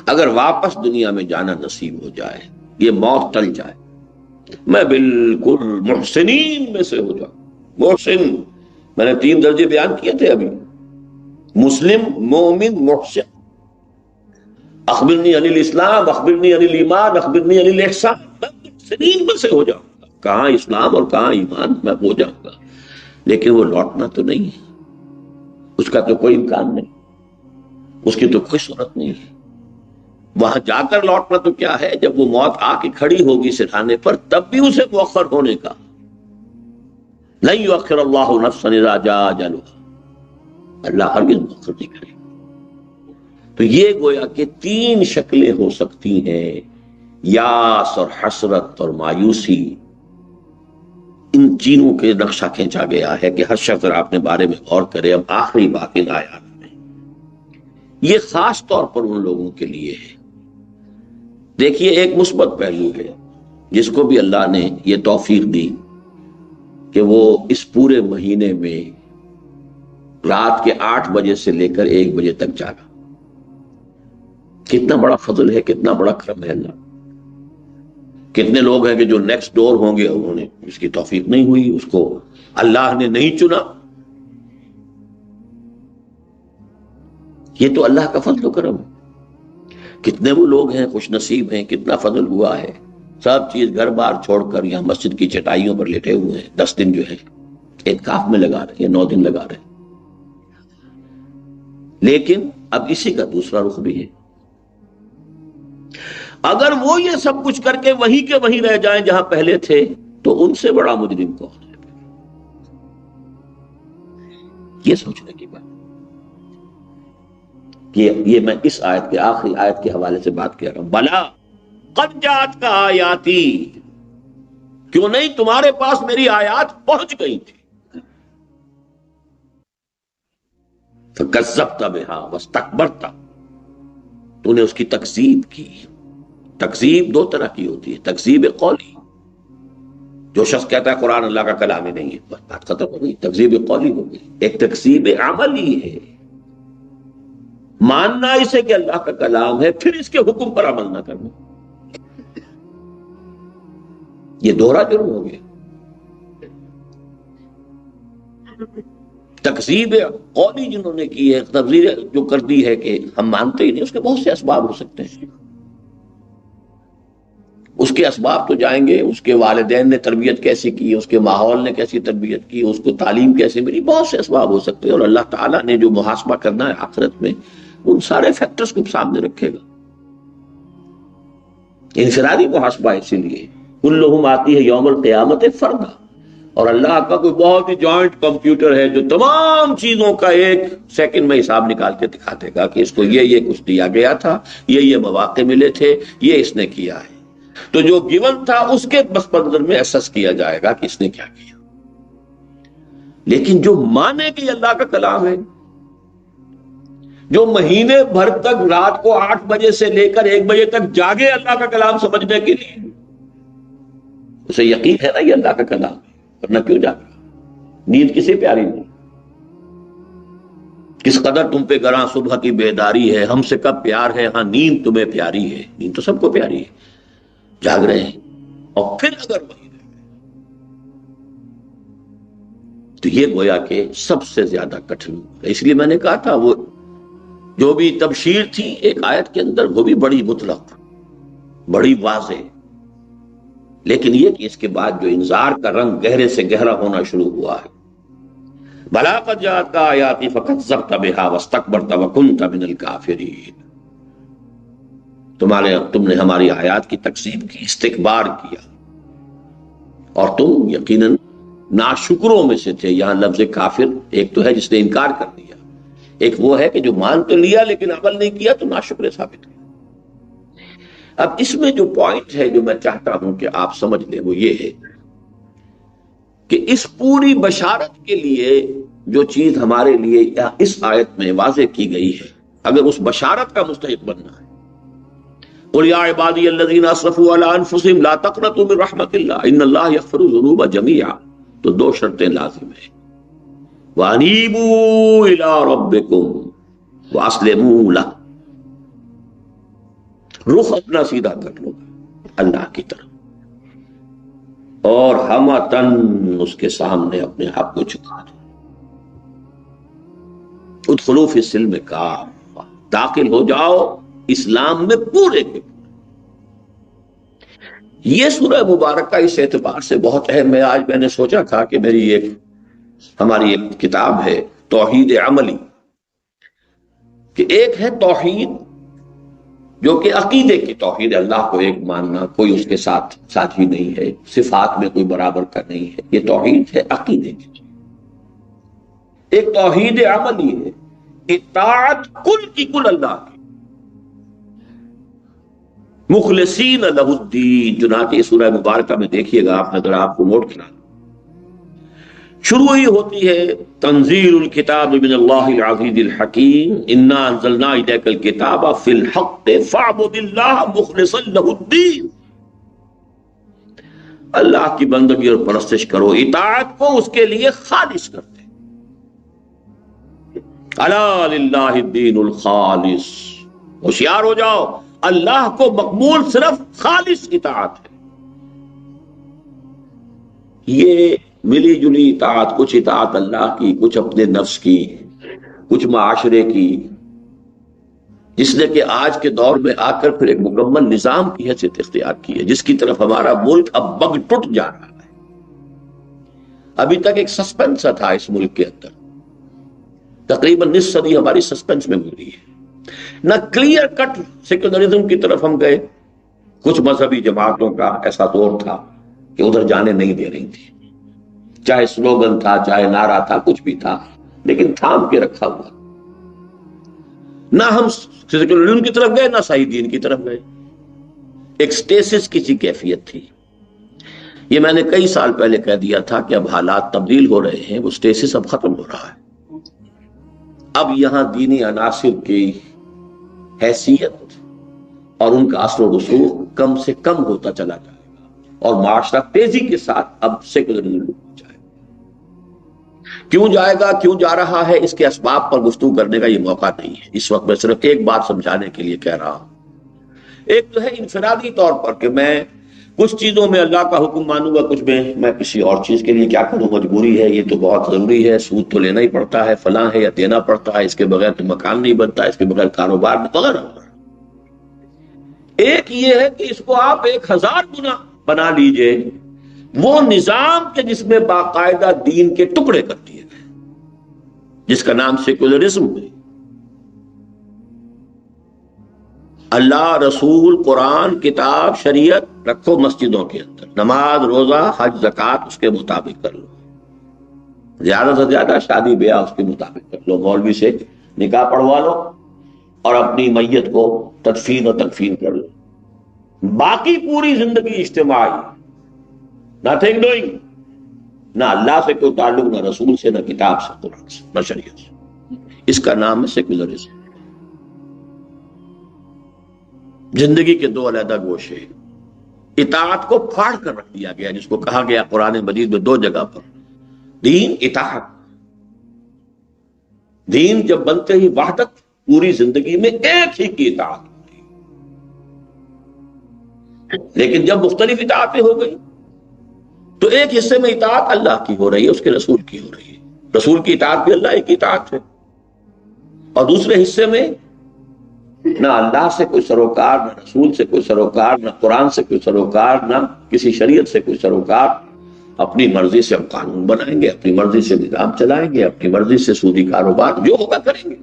اگر واپس دنیا میں جانا نصیب ہو جائے، یہ موت ٹل جائے، میں بالکل محسنین میں سے ہو جاؤں. محسن میں نے 3 درجے بیان کیے تھے ابھی، مسلم، مومن، محسن. اخبرنی عن الاسلام، اخبرنی عن الایمان، اخبرنی عن الاحسان، میں محسنین میں سے ہو جاؤں گا. کہاں اسلام اور کہاں ایمان، میں ہو جاؤں گا، لیکن وہ لوٹنا تو نہیں ہے، اس کا تو کوئی امکان نہیں، اس کی تو کوئی صورت نہیں ہے. وہاں جا کر لوٹنا تو کیا ہے، جب وہ موت آ کے کھڑی ہوگی سرحانے پر تب بھی اسے مؤخر ہونے کا. لن یؤخر اللہ نفسا اذا جاء اجلها، اللہ ہرگز مؤخر نہیں کرے. تو یہ گویا کہ 3 شکلیں ہو سکتی ہیں، یاس اور حسرت اور مایوسی. ان چینوں کے نقشہ کھینچا گیا ہے کہ ہر شخص اپنے بارے میں غور کرے. اب آخری بات ان آیات میں یہ خاص طور پر ان لوگوں کے لیے ہے. دیکھیے ایک مثبت پہلو ہے جس کو بھی اللہ نے یہ توفیق دی کہ وہ اس پورے مہینے میں رات کے 8 بجے سے لے کر 1 بجے تک جاگا. کتنا بڑا فضل ہے، کتنا بڑا کرم ہے اللہ. کتنے لوگ ہیں کہ جو نیکسٹ ڈور ہوں گے انہوں نے اس کی توفیق نہیں ہوئی، اس کو اللہ نے نہیں چنا. یہ تو اللہ کا فضل و کرم ہے. کتنے وہ لوگ ہیں خوش نصیب ہیں، کتنا فضل ہوا ہے، سب چیز گھر بار چھوڑ کر یہاں مسجد کی چٹائیوں پر لیٹے ہوئے ہیں. 10 دن جو ہے اعتکاف میں لگا رہے ہیں، 9 دن لگا رہے ہیں. لیکن اب اسی کا دوسرا رخ بھی ہے. اگر وہ یہ سب کچھ کر کے وہیں کے وہیں رہ جائیں جہاں پہلے تھے تو ان سے بڑا مجرم کون ہے؟ یہ سوچنے کی بات. یہ میں اس آیت کے آخری آیت کے حوالے سے بات کر رہا ہوں. بلا قد جات کا آیاتی، کیوں نہیں تمہارے پاس میری آیات پہنچ گئی تھی. فکذبت بها واستکبرت، تو نے اس کی تکذیب کی. تکذیب 2 طرح کی ہوتی ہے، تکذیب قولی، جو شخص کہتا ہے قرآن اللہ کا کلام ہی نہیں ہے، بس بات ختم ہو گئی، تکذیب قولی ہو گئی. ایک تکذیب عملی ہے، ماننا اسے کہ اللہ کا کلام ہے پھر اس کے حکم پر عمل نہ کرنا. یہ دوہرا جرم ہو گیا. تکذیب قولی جنہوں نے کی ہے، تکذیب جو کر دی ہے کہ ہم مانتے ہی نہیں، اس کے بہت سے اسباب ہو سکتے ہیں. اس کے اسباب تو جائیں گے، اس کے والدین نے تربیت کیسی کی، اس کے ماحول نے کیسی تربیت کی، اس کو تعلیم کیسے ملی، بہت سے اسباب ہو سکتے ہیں. اور اللہ تعالیٰ نے جو محاسبہ کرنا ہے آخرت میں ان سارے فیکٹرز کو سامنے رکھے گا. انفرادی محاسبہ اسی لیے کلہم آتی ہے یوم القیامت فردا، اور اللہ کا کوئی بہت ہی جوائنٹ کمپیوٹر ہے جو تمام چیزوں کا 1 سیکنڈ میں حساب نکال کے دکھا دے گا کہ اس کو یہ کچھ دیا گیا تھا، یہ مواقع ملے تھے، یہ اس نے کیا ہے. تو جو گیون تھا اس کے پس منظر میں اسس کیا جائے گا کہ اس نے کیا کیا. لیکن جو مانے کہ اللہ کا کلام ہے، جو مہینے بھر تک رات کو 8 بجے سے لے کر 1 بجے تک جاگے اللہ کا کلام سمجھنے کے لیے، اسے یقین ہے نا یہ اللہ کا کلام ہے، ورنہ کیوں جاگے؟ نیند کسے پیاری نہیں؟ کس قدر تم پہ گراں صبح کی بیداری ہے، ہم سے کب پیار ہے، ہاں نیند تمہیں پیاری ہے. نیند تو سب کو پیاری ہے، جاگ رہے ہیں. اور پھر اگر وہی رہ گئے تو یہ گویا کہ سب سے زیادہ کٹھن ہے. اس لیے میں نے کہا تھا وہ جو بھی تبشیر تھی ایک آیت کے اندر وہ بھی بڑی مطلق، بڑی واضح، لیکن یہ کہ اس کے بعد جو انذار کا رنگ گہرے سے گہرا ہونا شروع ہوا ہے بلا قد جاءتک آیاتی فکذبت بہا واستکبرت وکنت من الکافرین، تم نے ہماری آیات کی تکذیب کی، استکبار کیا، اور تم یقیناً ناشکروں میں سے تھے۔ یہاں لفظ کافر ایک تو ہے جس نے انکار کر دیا، ایک وہ ہے کہ جو مان تو لیا لیکن عمل نہیں کیا تو ناشکر ثابت ہوا۔ اب اس میں جو پوائنٹ ہے جو میں چاہتا ہوں کہ آپ سمجھ لیں وہ یہ ہے کہ اس پوری بشارت کے لیے جو چیز ہمارے لیے اس آیت میں واضح کی گئی ہے، اگر اس بشارت کا مستحق بننا ہے، قل یا عبادی الذین اسرفوا علی انفسہم لا تقنطوا من رحمت اللہ ان اللہ یغفر الذنوب جميعا، تو دو شرطیں لازم ہیں، وانیبوا الی ربکم واسلموا لہ، رخ اپنا سیدھا کر لو اللہ کی طرف اور ہمتن اس کے سامنے اپنے آپ کو جھکا دو۔ ادخلوا فی السلم کافہ، داخل ہو جاؤ اسلام میں پورے کے پورے۔ یہ سورہ مبارکہ اس اعتبار سے بہت اہم ہے۔ آج میں نے سوچا تھا کہ ہماری ایک کتاب ہے توحید عملی، کہ ایک ہے توحید جو کہ عقیدے کی توحید، اللہ کو ایک ماننا، کوئی اس کے ساتھ ساتھی نہیں ہے، صفات میں کوئی برابر کا نہیں ہے، یہ توحید ہے عقیدے کی۔ ایک توحید عملی ہے، اطاعت کل کی کل اللہ کی، مخلصین لہ الدین۔ چنانچہ اس سورہ مبارکہ میں دیکھیے گا، آپ نظر آپ کو نوٹ کرا، شروع ہی ہوتی ہے تنزیل الکتاب من اللہ العزیز الحکیم انا انزلنا الیک الکتاب فی الحق فاعبد اللہ مخلصا لہ الدین، اللہ کی بندگی اور پرستش کرو، اطاعت کو اس کے لیے خالص کرتے، الا للہ الدین الخالص، ہوشیار ہو جاؤ، اللہ کو مقبول صرف خالص اطاعت ہے۔ یہ ملی جلی اطاعت، کچھ اطاعت اللہ کی، کچھ اپنے نفس کی، کچھ معاشرے کی، جس نے کہ آج کے دور میں آ کر پھر ایک مکمل نظام کی حیثیت اختیار کی ہے، جس کی طرف ہمارا ملک اب بگ ٹوٹ جا رہا ہے۔ ابھی تک ایک سسپنس تھا اس ملک کے اندر، تقریباً نصف صدی ہماری سسپنس میں گزری ہے، نہ کلیئر کٹ سیکولرزم کی طرف ہم گئے، کچھ مذہبی جماعتوں کا ایسا دور تھا کہ ادھر جانے نہیں دے رہی تھی، چاہے سلوگن تھا، چاہے نعرہ تھا، کچھ بھی تھا، لیکن تھام کے رکھا ہوا، نہ ہم سیکولرزم کی طرف گئے نہ صحیح دین کی طرف گئے، ایک سٹیسس کی سی کیفیت تھی۔ یہ میں نے کئی سال پہلے کہہ دیا تھا کہ اب حالات تبدیل ہو رہے ہیں، وہ سٹیسس اب ختم ہو رہا ہے، اب یہاں دینی عناصر کی حیثیت اور ان کا اثر و رسوخ کم سے کم ہوتا چلا جائے گا، اور معاشرہ تیزی کے ساتھ اب سیکولرزم جائے گا۔ کیوں جائے گا، کیوں جا رہا ہے، اس کے اسباب پر گفتگو کرنے کا یہ موقع نہیں ہے اس وقت۔ میں صرف ایک بات سمجھانے کے لیے کہہ رہا ہوں، ایک تو ہے انفرادی طور پر کہ میں کچھ چیزوں میں اللہ کا حکم مانوں گا، کچھ میں کسی اور چیز کے لیے کیا کروں، مجبوری ہے، یہ تو بہت ضروری ہے، سود تو لینا ہی پڑتا ہے، فلاں ہے یا دینا پڑتا ہے، اس کے بغیر تو مکان نہیں بنتا، اس کے بغیر کاروبار وغیرہ۔ ایک یہ ہے کہ اس کو آپ 1000 گنا بنا لیجئے، وہ نظام کے جس میں باقاعدہ دین کے ٹکڑے کر دیے گئے، جس کا نام سیکولرزم ہے۔ اللہ، رسول، قرآن، کتاب، شریعت رکھو مسجدوں کے اندر، نماز، روزہ، حج، زکوٰۃ اس کے مطابق کر لو، زیادہ سے زیادہ شادی بیاہ اس کے مطابق کر لو، مولوی سے نکاح پڑھوا لو اور اپنی میت کو تدفین و تکفین کر لو، باقی پوری زندگی اجتماعی، نتھنگ ڈوئنگ، نہ اللہ سے کوئی تعلق، نہ رسول سے، نہ کتاب سے، قرآن سے، نہ شریعت سے۔ اس کا نام ہے سیکولرزم۔ زندگی کے دو علیحدہ گوشے، اطاعت کو پھاڑ کر رکھ دیا گیا، جس کو کہا گیا قرآن مجید میں 2 جگہ پر، دین، اطاعت۔ دین جب بنتے ہی وحدت، پوری زندگی میں ایک ہی کی اطاعت ہوتی، لیکن جب مختلف اطاعتیں ہو گئی تو ایک حصے میں اطاعت اللہ کی ہو رہی ہے، اس کے رسول کی ہو رہی ہے، رسول کی اطاعت بھی اللہ کی اطاعت ہے، اور دوسرے حصے میں نہ اللہ سے کوئی سروکار، نہ رسول سے کوئی سروکار، نہ قرآن سے کوئی سروکار، نہ کسی شریعت سے کوئی سروکار، اپنی مرضی سے ہم قانون بنائیں گے، اپنی مرضی سے نظام چلائیں گے، اپنی مرضی سے سودی کاروبار جو ہوگا کریں گے.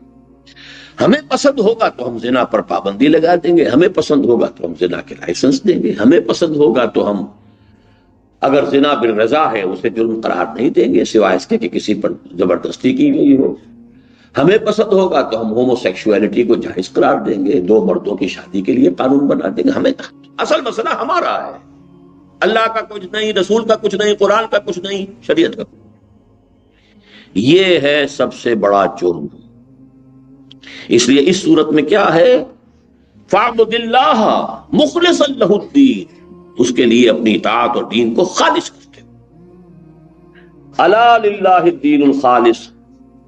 ہمیں پسند ہوگا تو ہم زنا پر پابندی لگا دیں گے، ہمیں پسند ہوگا تو ہم زنا کے لائسنس دیں گے، ہمیں پسند ہوگا تو ہم اگر زنا بالرضا ہے اسے جرم قرار نہیں دیں گے سوائے اس کے کہ کسی پر زبردستی کی گئی ہو. ہمیں پسند ہوگا تو ہم ہومو سیکشولیٹی کو جائز قرار دیں گے، دو مردوں کی شادی کے لیے قانون بنا دیں گے. ہمیں اصل مسئلہ ہمارا ہے، اللہ کا کچھ نہیں، رسول کا کچھ نہیں، قرآن کا کچھ نہیں، شریعت کا کچھ نہیں. یہ ہے سب سے بڑا جرم. اس لیے اس صورت میں کیا ہے؟ فَاعْبُدِ اللَّهَ مُخْلِصًا لَهُ الدِّينَ، اس کے لیے اپنی اطاعت اور دین کو خالص کرتے. الا للہ الدین الخالص،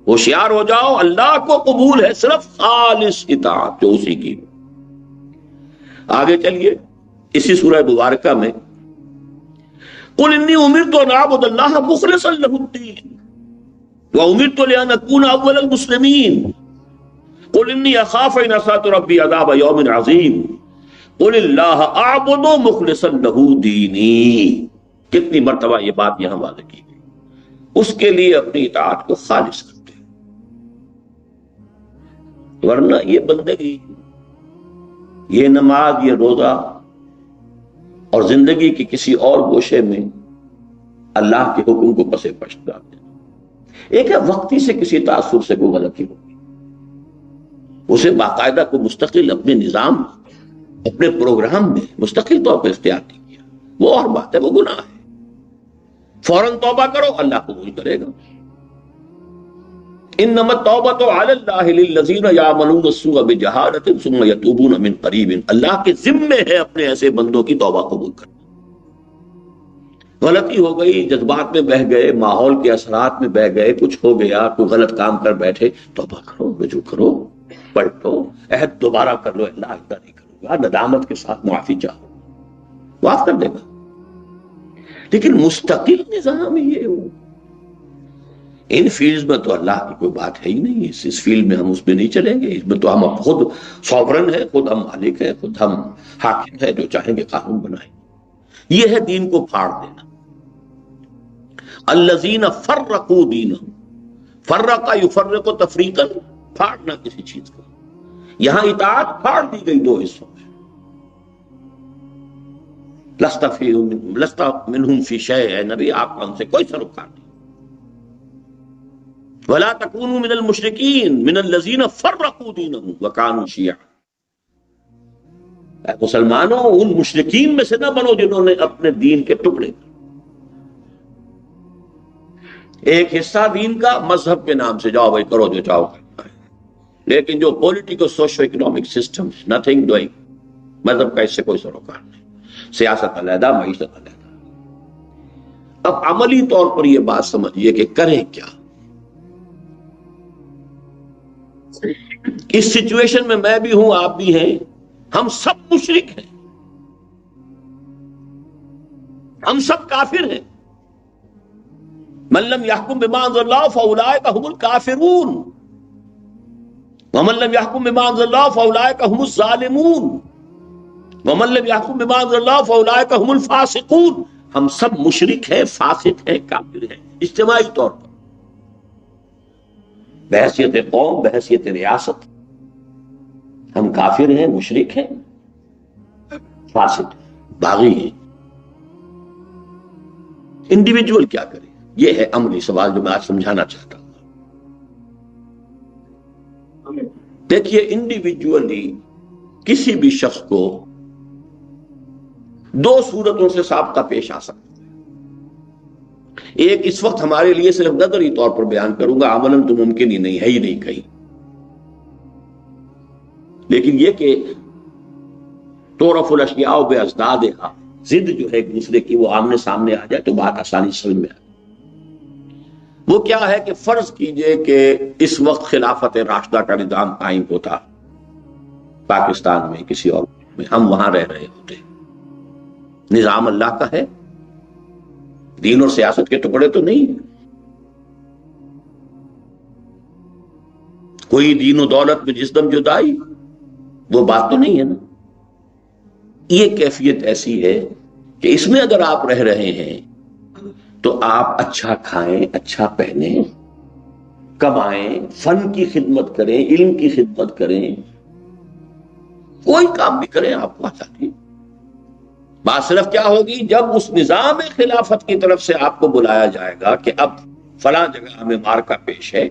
ہوشیار ہو جاؤ، اللہ کو قبول ہے صرف خالص اطاعت جو اسی کی. آگے چلیے اسی سورہ مبارکہ میں قل انی امرت ان اعبد اللہ مخلصا لہ الدین وامرت لان اکون اول المسلمین قل انی اخاف ان عصیت ربی عذاب یوم عظیم قل اللہ اعبد مخلصا لہ دینی. کتنی مرتبہ یہ بات یہاں واضح کی گئی، اس کے لیے اپنی اطاعت کو خالص کرتے. ورنہ یہ بندگی، یہ نماز، یہ روزہ اور زندگی کے کسی اور گوشے میں اللہ کے حکم کو پسے پش ڈالتے. ایک ہے وقتی سے کسی تعصب سے کوئی غلطی ہوگی، اسے باقاعدہ کو مستقل اپنے نظام، اپنے پروگرام میں مستقل طور پر اختیار نہیں کیا، وہ اور بات ہے، وہ گناہ ہے. فوراً توبہ کرو، اللہ قبول کرے گا. انما التوبۃ علی اللہ للذین یعملون السوء بجہالۃ ثم یتوبون من قریب، اللہ کے ذمے ہے اپنے ایسے بندوں کی توبہ قبول کرنا. غلطی ہو گئی، جذبات میں بہہ گئے، ماحول کے اثرات میں بہہ گئے، کچھ ہو گیا، کوئی غلط کام کر بیٹھے، توبہ کرو، رجوع کرو، پلٹو، عہد دوبارہ کر لو، اللہ آئندہ نہیں کروں گا، ندامت کے ساتھ معافی چاہو، معاف کر دے گا. لیکن مستقل نظام یہ ہو، ان فیلڈز میں تو اللہ کی کوئی بات ہے ہی نہیں. اس فیلڈ میں ہم اس میں نہیں چلیں گے، اس میں تو ہم خود سوورن ہے، خود ہم مالک ہے، خود ہم حاکم ہے، جو چاہیں گے قانون بنائیں. یہ ہے دین کو پھاڑ دینا. الذین فرقوا دینہم، فرق یفرق تفریقا، پھاڑنا کسی چیز کو. یہاں اطاعت پھاڑ دی گئی دو حصوں میں. لست منہم فی شیء، اے نبی آپ کا ان سے کوئی سروکار نہیں. ولا تکونوا من المشرکین من الذین فرقوا دینہم وکانوا شیعا، اے مسلمانوں ان مشرکین میں سے نہ بنو جنہوں نے اپنے دین کے ٹکڑے، ایک حصہ دین کا مذہب کے نام سے جاؤ بھائی کرو جو چاہو کرنا ہے، لیکن جو political socio economic system, nothing doing, مذہب کا اس سے کوئی سروکار نہیں، سیاست علیحدہ، معیشت علیحدہ. اب عملی طور پر یہ بات سمجھیے کہ کریں کیا. اس سچویشن میں میں بھی ہوں، آپ بھی ہیں، ہم سب مشرک ہیں، ہم سب کافر ہیں. من لم يحكم بما انزل الله فاولئك هم الكافرون ومن لم يحكم بما انزل الله فاولئك هم الظالمون ومن لم يحكم بما انزل الله فاولئك هم الفاسقون. ہم سب مشرک ہیں، فاسق ہیں، کافر ہیں اجتماعی طور پر، بحیثیت قوم، بحیثیت ریاست. ہم کافر ہیں، مشرک ہیں، فاسق، باغی ہیں. انڈیویجول کیا کرے؟ یہ ہے عملی سوال جو میں آج سمجھانا چاہتا ہوں. دیکھیے انڈیویجولی کسی بھی شخص کو دو صورتوں سے سابقہ پیش آ سکتا ہے. ایک اس وقت ہمارے لیے صرف نظری طور پر بیان کروں گا، عملاً تو ممکن ہی نہیں ہے، ہی نہیں کہیں. لیکن یہ کہ تعرف الاشیاء باضدادها، ضد جو ہے ایک دوسرے کی وہ آمنے سامنے آ جائے تو بات آسانی سے سمجھ میں آئے. وہ کیا ہے کہ فرض کیجئے کہ اس وقت خلافت راشدہ کا نظام قائم ہوتا پاکستان میں، کسی اور میں، ہم وہاں رہ رہے ہوتے. نظام اللہ کا ہے، دین اور سیاست کے ٹکڑے تو نہیں، کوئی دین و دولت میں جس دم جدائی، وہ بات تو نہیں ہے نا. یہ کیفیت ایسی ہے کہ اس میں اگر آپ رہ رہے ہیں تو آپ اچھا کھائیں، اچھا پہنیں، کمائیں، فن کی خدمت کریں، علم کی خدمت کریں، کوئی کام بھی کریں، آپ کو آزادی۔ بات صرف کیا ہوگی، جب اس نظام خلافت کی طرف سے آپ کو بلایا جائے گا کہ اب فلاں جگہ ہمیں مارکا پیش ہے،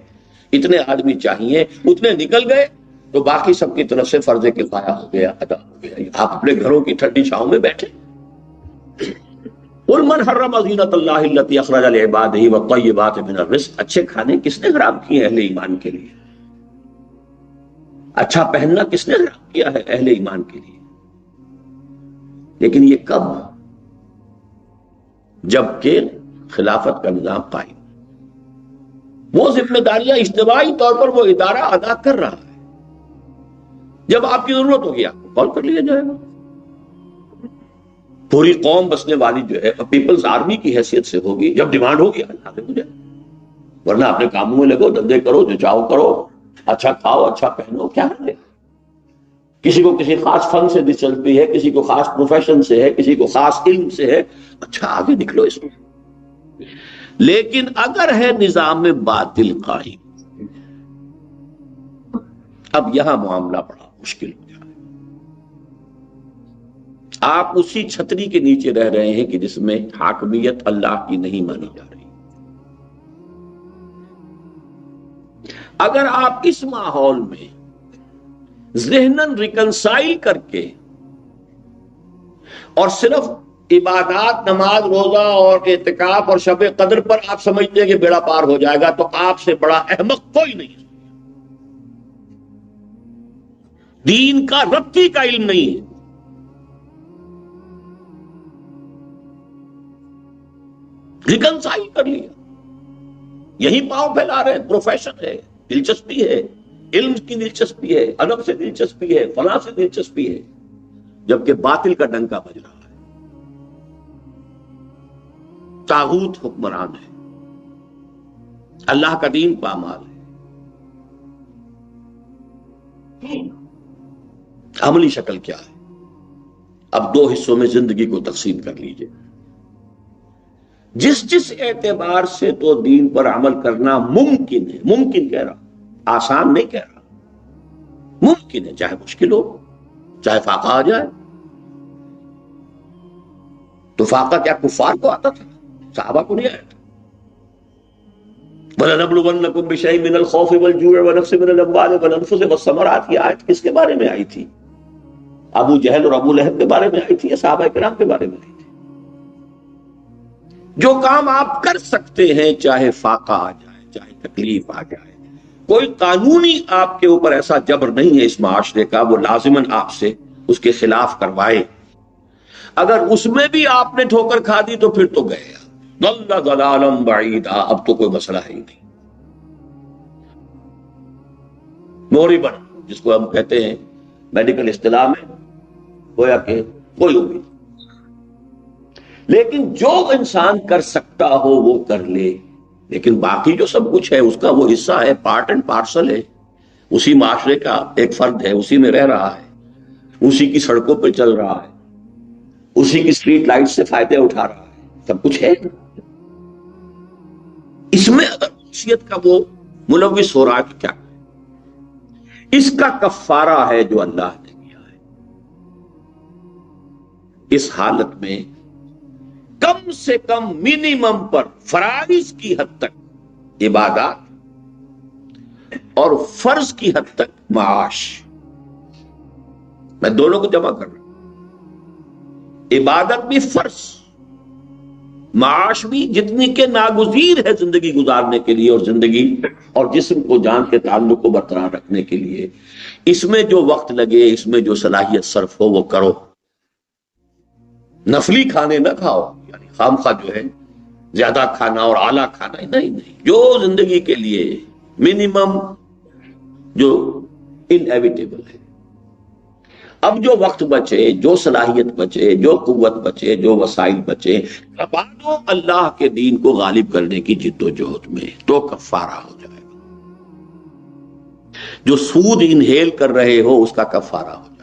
اتنے آدمی چاہیے، اتنے نکل گئے تو باقی سب کی طرف سے فرض کفایہ ہو گیا، ادا ہو گیا۔ آپ اپنے گھروں کی ٹھنڈی چھاؤں میں بیٹھے۔ قل من حرم زینت اللہ التی اخرج لعبادہ والطیبات من الرزق، اچھے کھانے کس نے حرام کیے اہل ایمان کے لیے؟ اچھا پہننا کس نے حرام کیا ہے اہل ایمان کے لیے؟ لیکن یہ کب؟ جبکہ خلافت کا نظام قائم، وہ ذمہ داریاں اجتماعی طور پر وہ ادارہ ادا کر رہا ہے۔ جب آپ کی ضرورت ہوگی آپ کو کال کر لیا جائے گا۔ پوری قوم بسنے والی جو ہے پیپلز آرمی کی حیثیت سے ہوگی، جب ڈیمانڈ ہوگی حاضر ہو جائے، ورنہ اپنے کاموں میں لگو، دھندے کرو، جو چاہو کرو، اچھا کھاؤ، اچھا پہنو، کیا ہے؟ کسی کو کسی خاص فن سے دلچسپی ہے، کسی کو خاص پروفیشن سے ہے، کسی کو خاص علم سے ہے، اچھا آگے نکلو اس میں۔ لیکن اگر ہے نظام باطل قائم، اب یہاں معاملہ بڑا مشکل ہو جائے۔ آپ اسی چھتری کے نیچے رہ رہے ہیں کہ جس میں حاکمیت اللہ کی نہیں مانی جا رہی۔ اگر آپ اس ماحول میں ذہناً ریکنسائل کر کے اور صرف عبادات، نماز، روزہ اور اعتکاف اور شب قدر پر آپ سمجھتے ہیں کہ بیڑا پار ہو جائے گا، تو آپ سے بڑا احمق کوئی نہیں۔ دین کا ربطی کا علم نہیں ہے۔ ریکنسائل کر لیا، یہی پاؤں پھیلا رہے ہیں، پروفیشن ہے، دلچسپی ہے، علم کی دلچسپی ہے، ادب سے دلچسپی ہے، فلاں سے دلچسپی ہے، جبکہ باطل کا ڈنکا بج رہا ہے، طاغوت حکمران ہے، اللہ کا دین پامال ہے۔ عملی شکل کیا ہے؟ اب دو حصوں میں زندگی کو تقسیم کر لیجئے۔ جس اعتبار سے تو دین پر عمل کرنا ممکن ہے، ممکن کہہ رہا، آسان نہیں کہہ رہا، ممکن ہے، چاہے مشکل ہو، چاہے فاقہ آ جائے۔ تو فاقہ کیا کفار کو آتا تھا؟ صحابہ کو نہیں آیا تھا۔ وَلَنَبْلُوَنَّكُمْ بِشَيْءٍ مِّنَ الْخَوْفِ وَالْجُوعِ وَنَقْصٍ مِّنَ الْأَمْوَالِ وَالْأَنفُسِ وَالثَّمَرَاتِ، یہ آیت کس کے بارے میں آئی تھی؟ ابو جہل اور ابو لہب کے بارے میں آئی تھی یا صحابہ کرام کے بارے میں آئی تھی؟ جو کام آپ کر سکتے ہیں، چاہے فاقہ آ جائے، چاہے تکلیف آ جائے، کوئی قانونی آپ کے اوپر ایسا جبر نہیں ہے اس معاشرے کا، وہ لازماً آپ سے اس کے خلاف کروائے۔ اگر اس میں بھی آپ نے ٹھوکر کھا دی تو پھر تو گئے ضل ضلالا بعیدا، اب تو کوئی مسئلہ ہے ہی نہیں۔ موربن، جس کو ہم کہتے ہیں میڈیکل اصطلاح میں، گویا کہ کوئی امید۔ لیکن جو انسان کر سکتا ہو وہ کر لے، لیکن باقی جو سب کچھ ہے اس کا وہ حصہ ہے، پارٹ اینڈ پارسل ہے، اسی معاشرے کا ایک فرد ہے، اسی میں رہ رہا ہے، اسی کی سڑکوں پہ چل رہا ہے، اسی کی اسٹریٹ لائٹ سے فائدے اٹھا رہا ہے، سب کچھ ہے۔ اس میں اگر معصیت کا وہ ملوث ہو رہا ہے تو کیا؟ اس کا کفارہ ہے جو اللہ نے کیا ہے۔ اس حالت میں کم سے کم منیمم پر فرائض کی حد تک عبادات اور فرض کی حد تک معاش، میں دونوں کو جمع کر رہا ہوں، عبادت بھی فرض، معاش بھی جتنی کے ناگزیر ہے زندگی گزارنے کے لیے، اور زندگی اور جسم کو، جان کے تعلق کو برقرار رکھنے کے لیے اس میں جو وقت لگے، اس میں جو صلاحیت صرف ہو وہ کرو۔ نفلی کھانے نہ کھاؤ، یعنی خام خواہ جو ہے زیادہ کھانا اور اعلیٰ کھانا، نہیں، جو زندگی کے لیے منیمم جو انیویٹیبل ہے۔ اب جو وقت بچے، جو صلاحیت بچے، جو قوت بچے، جو وسائل بچے، لگا دو اللہ کے دین کو غالب کرنے کی جد و جہد میں، تو کفارہ ہو جائے گا۔ جو سود انہیل کر رہے ہو اس کا کفارہ ہو جائے گا۔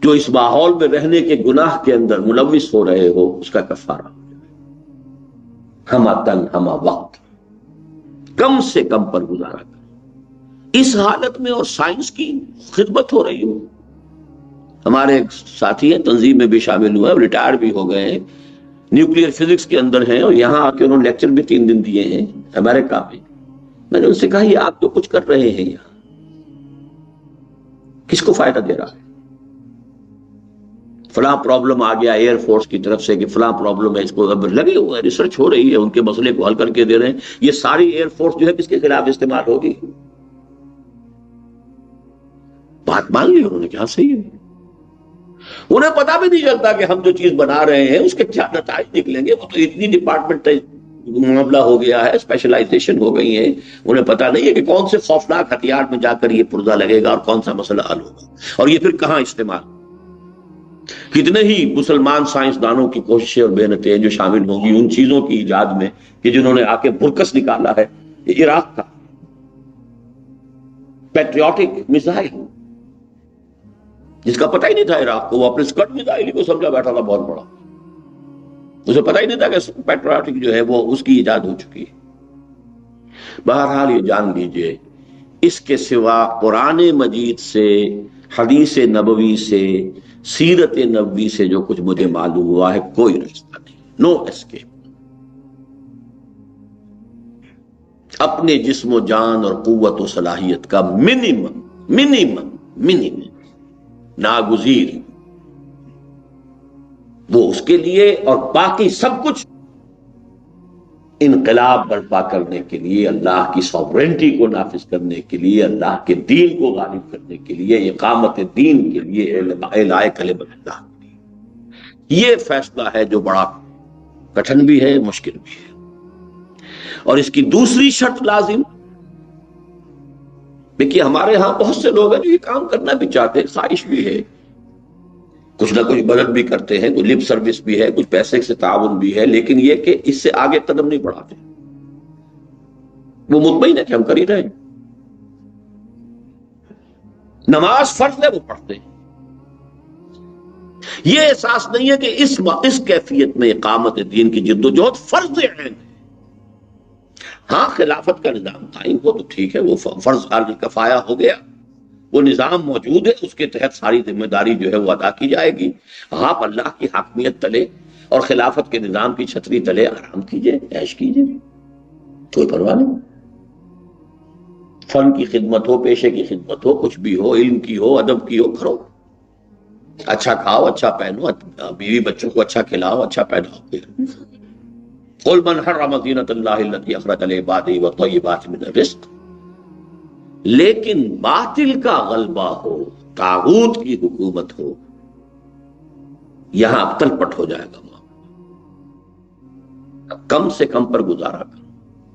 جو اس ماحول میں رہنے کے گناہ کے اندر ملوث ہو رہے ہو اس کا کفارہ ہو جائے گا۔ ہمہ تن ہمہ وقت، کم سے کم پر گزارا کریں۔ اس حالت میں اور سائنس کی خدمت ہو رہی ہو۔ ہمارے ایک ساتھی ہیں، تنظیم میں بھی شامل ہوئے، ریٹائر بھی ہو گئے ہیں، نیوکلیر فزکس کے اندر ہیں، اور یہاں آ کے انہوں نے لیکچر بھی 3 دن دیے ہیں امریکہ میں نے ان سے کہا یہ آپ جو کچھ کر رہے ہیں یہاں کس کو فائدہ دے رہا ہے؟ فلاں پرابلم آ گیا ایئر فورس کی طرف سے کہ فلاں پرابلم ہے، اس کو اب لگے ہوئے ہیں، ریسرچ ہو رہی ہے، ان کے مسئلے کو حل کر کے دے رہے ہیں۔ یہ ساری ایئر فورس جو ہے کس کے خلاف استعمال ہوگی؟ بات مان لی انہوں نے، کیا صحیح ہے۔ انہیں پتا بھی نہیں چلتا کہ ہم جو چیز بنا رہے ہیں اس کے کیا نتائج نکلیں گے، وہ تو اتنی ڈپارٹمنٹ معاملہ ہو گیا ہے، اسپیشلائزیشن ہو گئی ہے، انہیں پتا نہیں ہے کہ کون سے خوفناک ہتھیار میں جا کر یہ پرزہ لگے گا اور کون سا مسئلہ حل ہوگا، اور یہ پھر کہاں استعمال۔ کتنے ہی مسلمان سائنسدانوں کی کوششیں اور محنتیں جو شامل ہوں گی ان چیزوں کی ایجاد میں کہ جنہوں نے آ کے برکس نکالا ہے۔ عراق کا پیٹریوٹک میزائل جس کا پتہ ہی نہیں تھا عراق کو، وہ اپنے اسکٹ میزائل کو سمجھا بیٹھا تھا بہت بڑا، اسے پتہ ہی نہیں تھا کہ پیٹریوٹک جو ہے وہ اس کی ایجاد ہو چکی ہے۔ بہرحال یہ جان لیجئے اس کے سوا قرآن مجید سے، حدیث نبوی سے، سیرت نبوی سے جو کچھ مجھے معلوم ہوا ہے کوئی راستہ نہیں، نو اسکیپ۔ اپنے جسم و جان اور قوت و صلاحیت کا منیمم ناگزیر وہ اس کے لیے، اور باقی سب کچھ انقلاب برپا کرنے کے لیے، اللہ کی سوورنٹی کو نافذ کرنے کے لیے، اللہ کے دین کو غالب کرنے کے لیے، اقامت دین کے لیے، اعلاء کلمت اللہ کے لیے۔ یہ فیصلہ ہے جو بڑا کٹھن بھی ہے، مشکل بھی ہے، اور اس کی دوسری شرط لازم۔ دیکھیے ہمارے ہاں بہت سے لوگ ہیں جو یہ کام کرنا بھی چاہتے ہیں، خواہش بھی ہے، کچھ نہ کچھ مدد بھی کرتے ہیں، کچھ لپ سروس بھی ہے، کچھ پیسے سے تعاون بھی ہے، لیکن یہ کہ اس سے آگے قدم نہیں بڑھاتے۔ وہ مطمئن ہے کہ ہم کر ہی رہے ہیں، نماز فرض ہے وہ پڑھتے ہیں، یہ احساس نہیں ہے کہ اس کیفیت میں اقامت دین کی جدوجہد فرض ہے۔ ہاں خلافت کا نظام قائم ہو تو ٹھیک ہے، وہ فرض عارض کفایہ ہو گیا، وہ نظام موجود ہے، اس کے تحت ساری ذمہ داری جو ہے وہ ادا کی جائے گی۔ آپ اللہ کی حاکمیت تلے اور خلافت کے نظام کی چھتری تلے آرام کیجئے، عیش کیجئے، کوئی پرواہ نہیں۔ فن کی خدمت ہو، پیشے کی خدمت ہو، کچھ بھی ہو، علم کی ہو، ادب کی ہو، کرو، اچھا کھاؤ، اچھا پہنو، بیوی بچوں کو اچھا کھلاؤ، اچھا پہناؤ۔ قل من حرم زینۃ اللہ التی اخرج لعبادہ والطیبات من الرزق، لیکن باطل کا غلبہ ہو، طاغوت کی حکومت ہو، یہاں اب تلپٹ ہو جائے گا۔ اب کم سے کم پر گزارا کرو،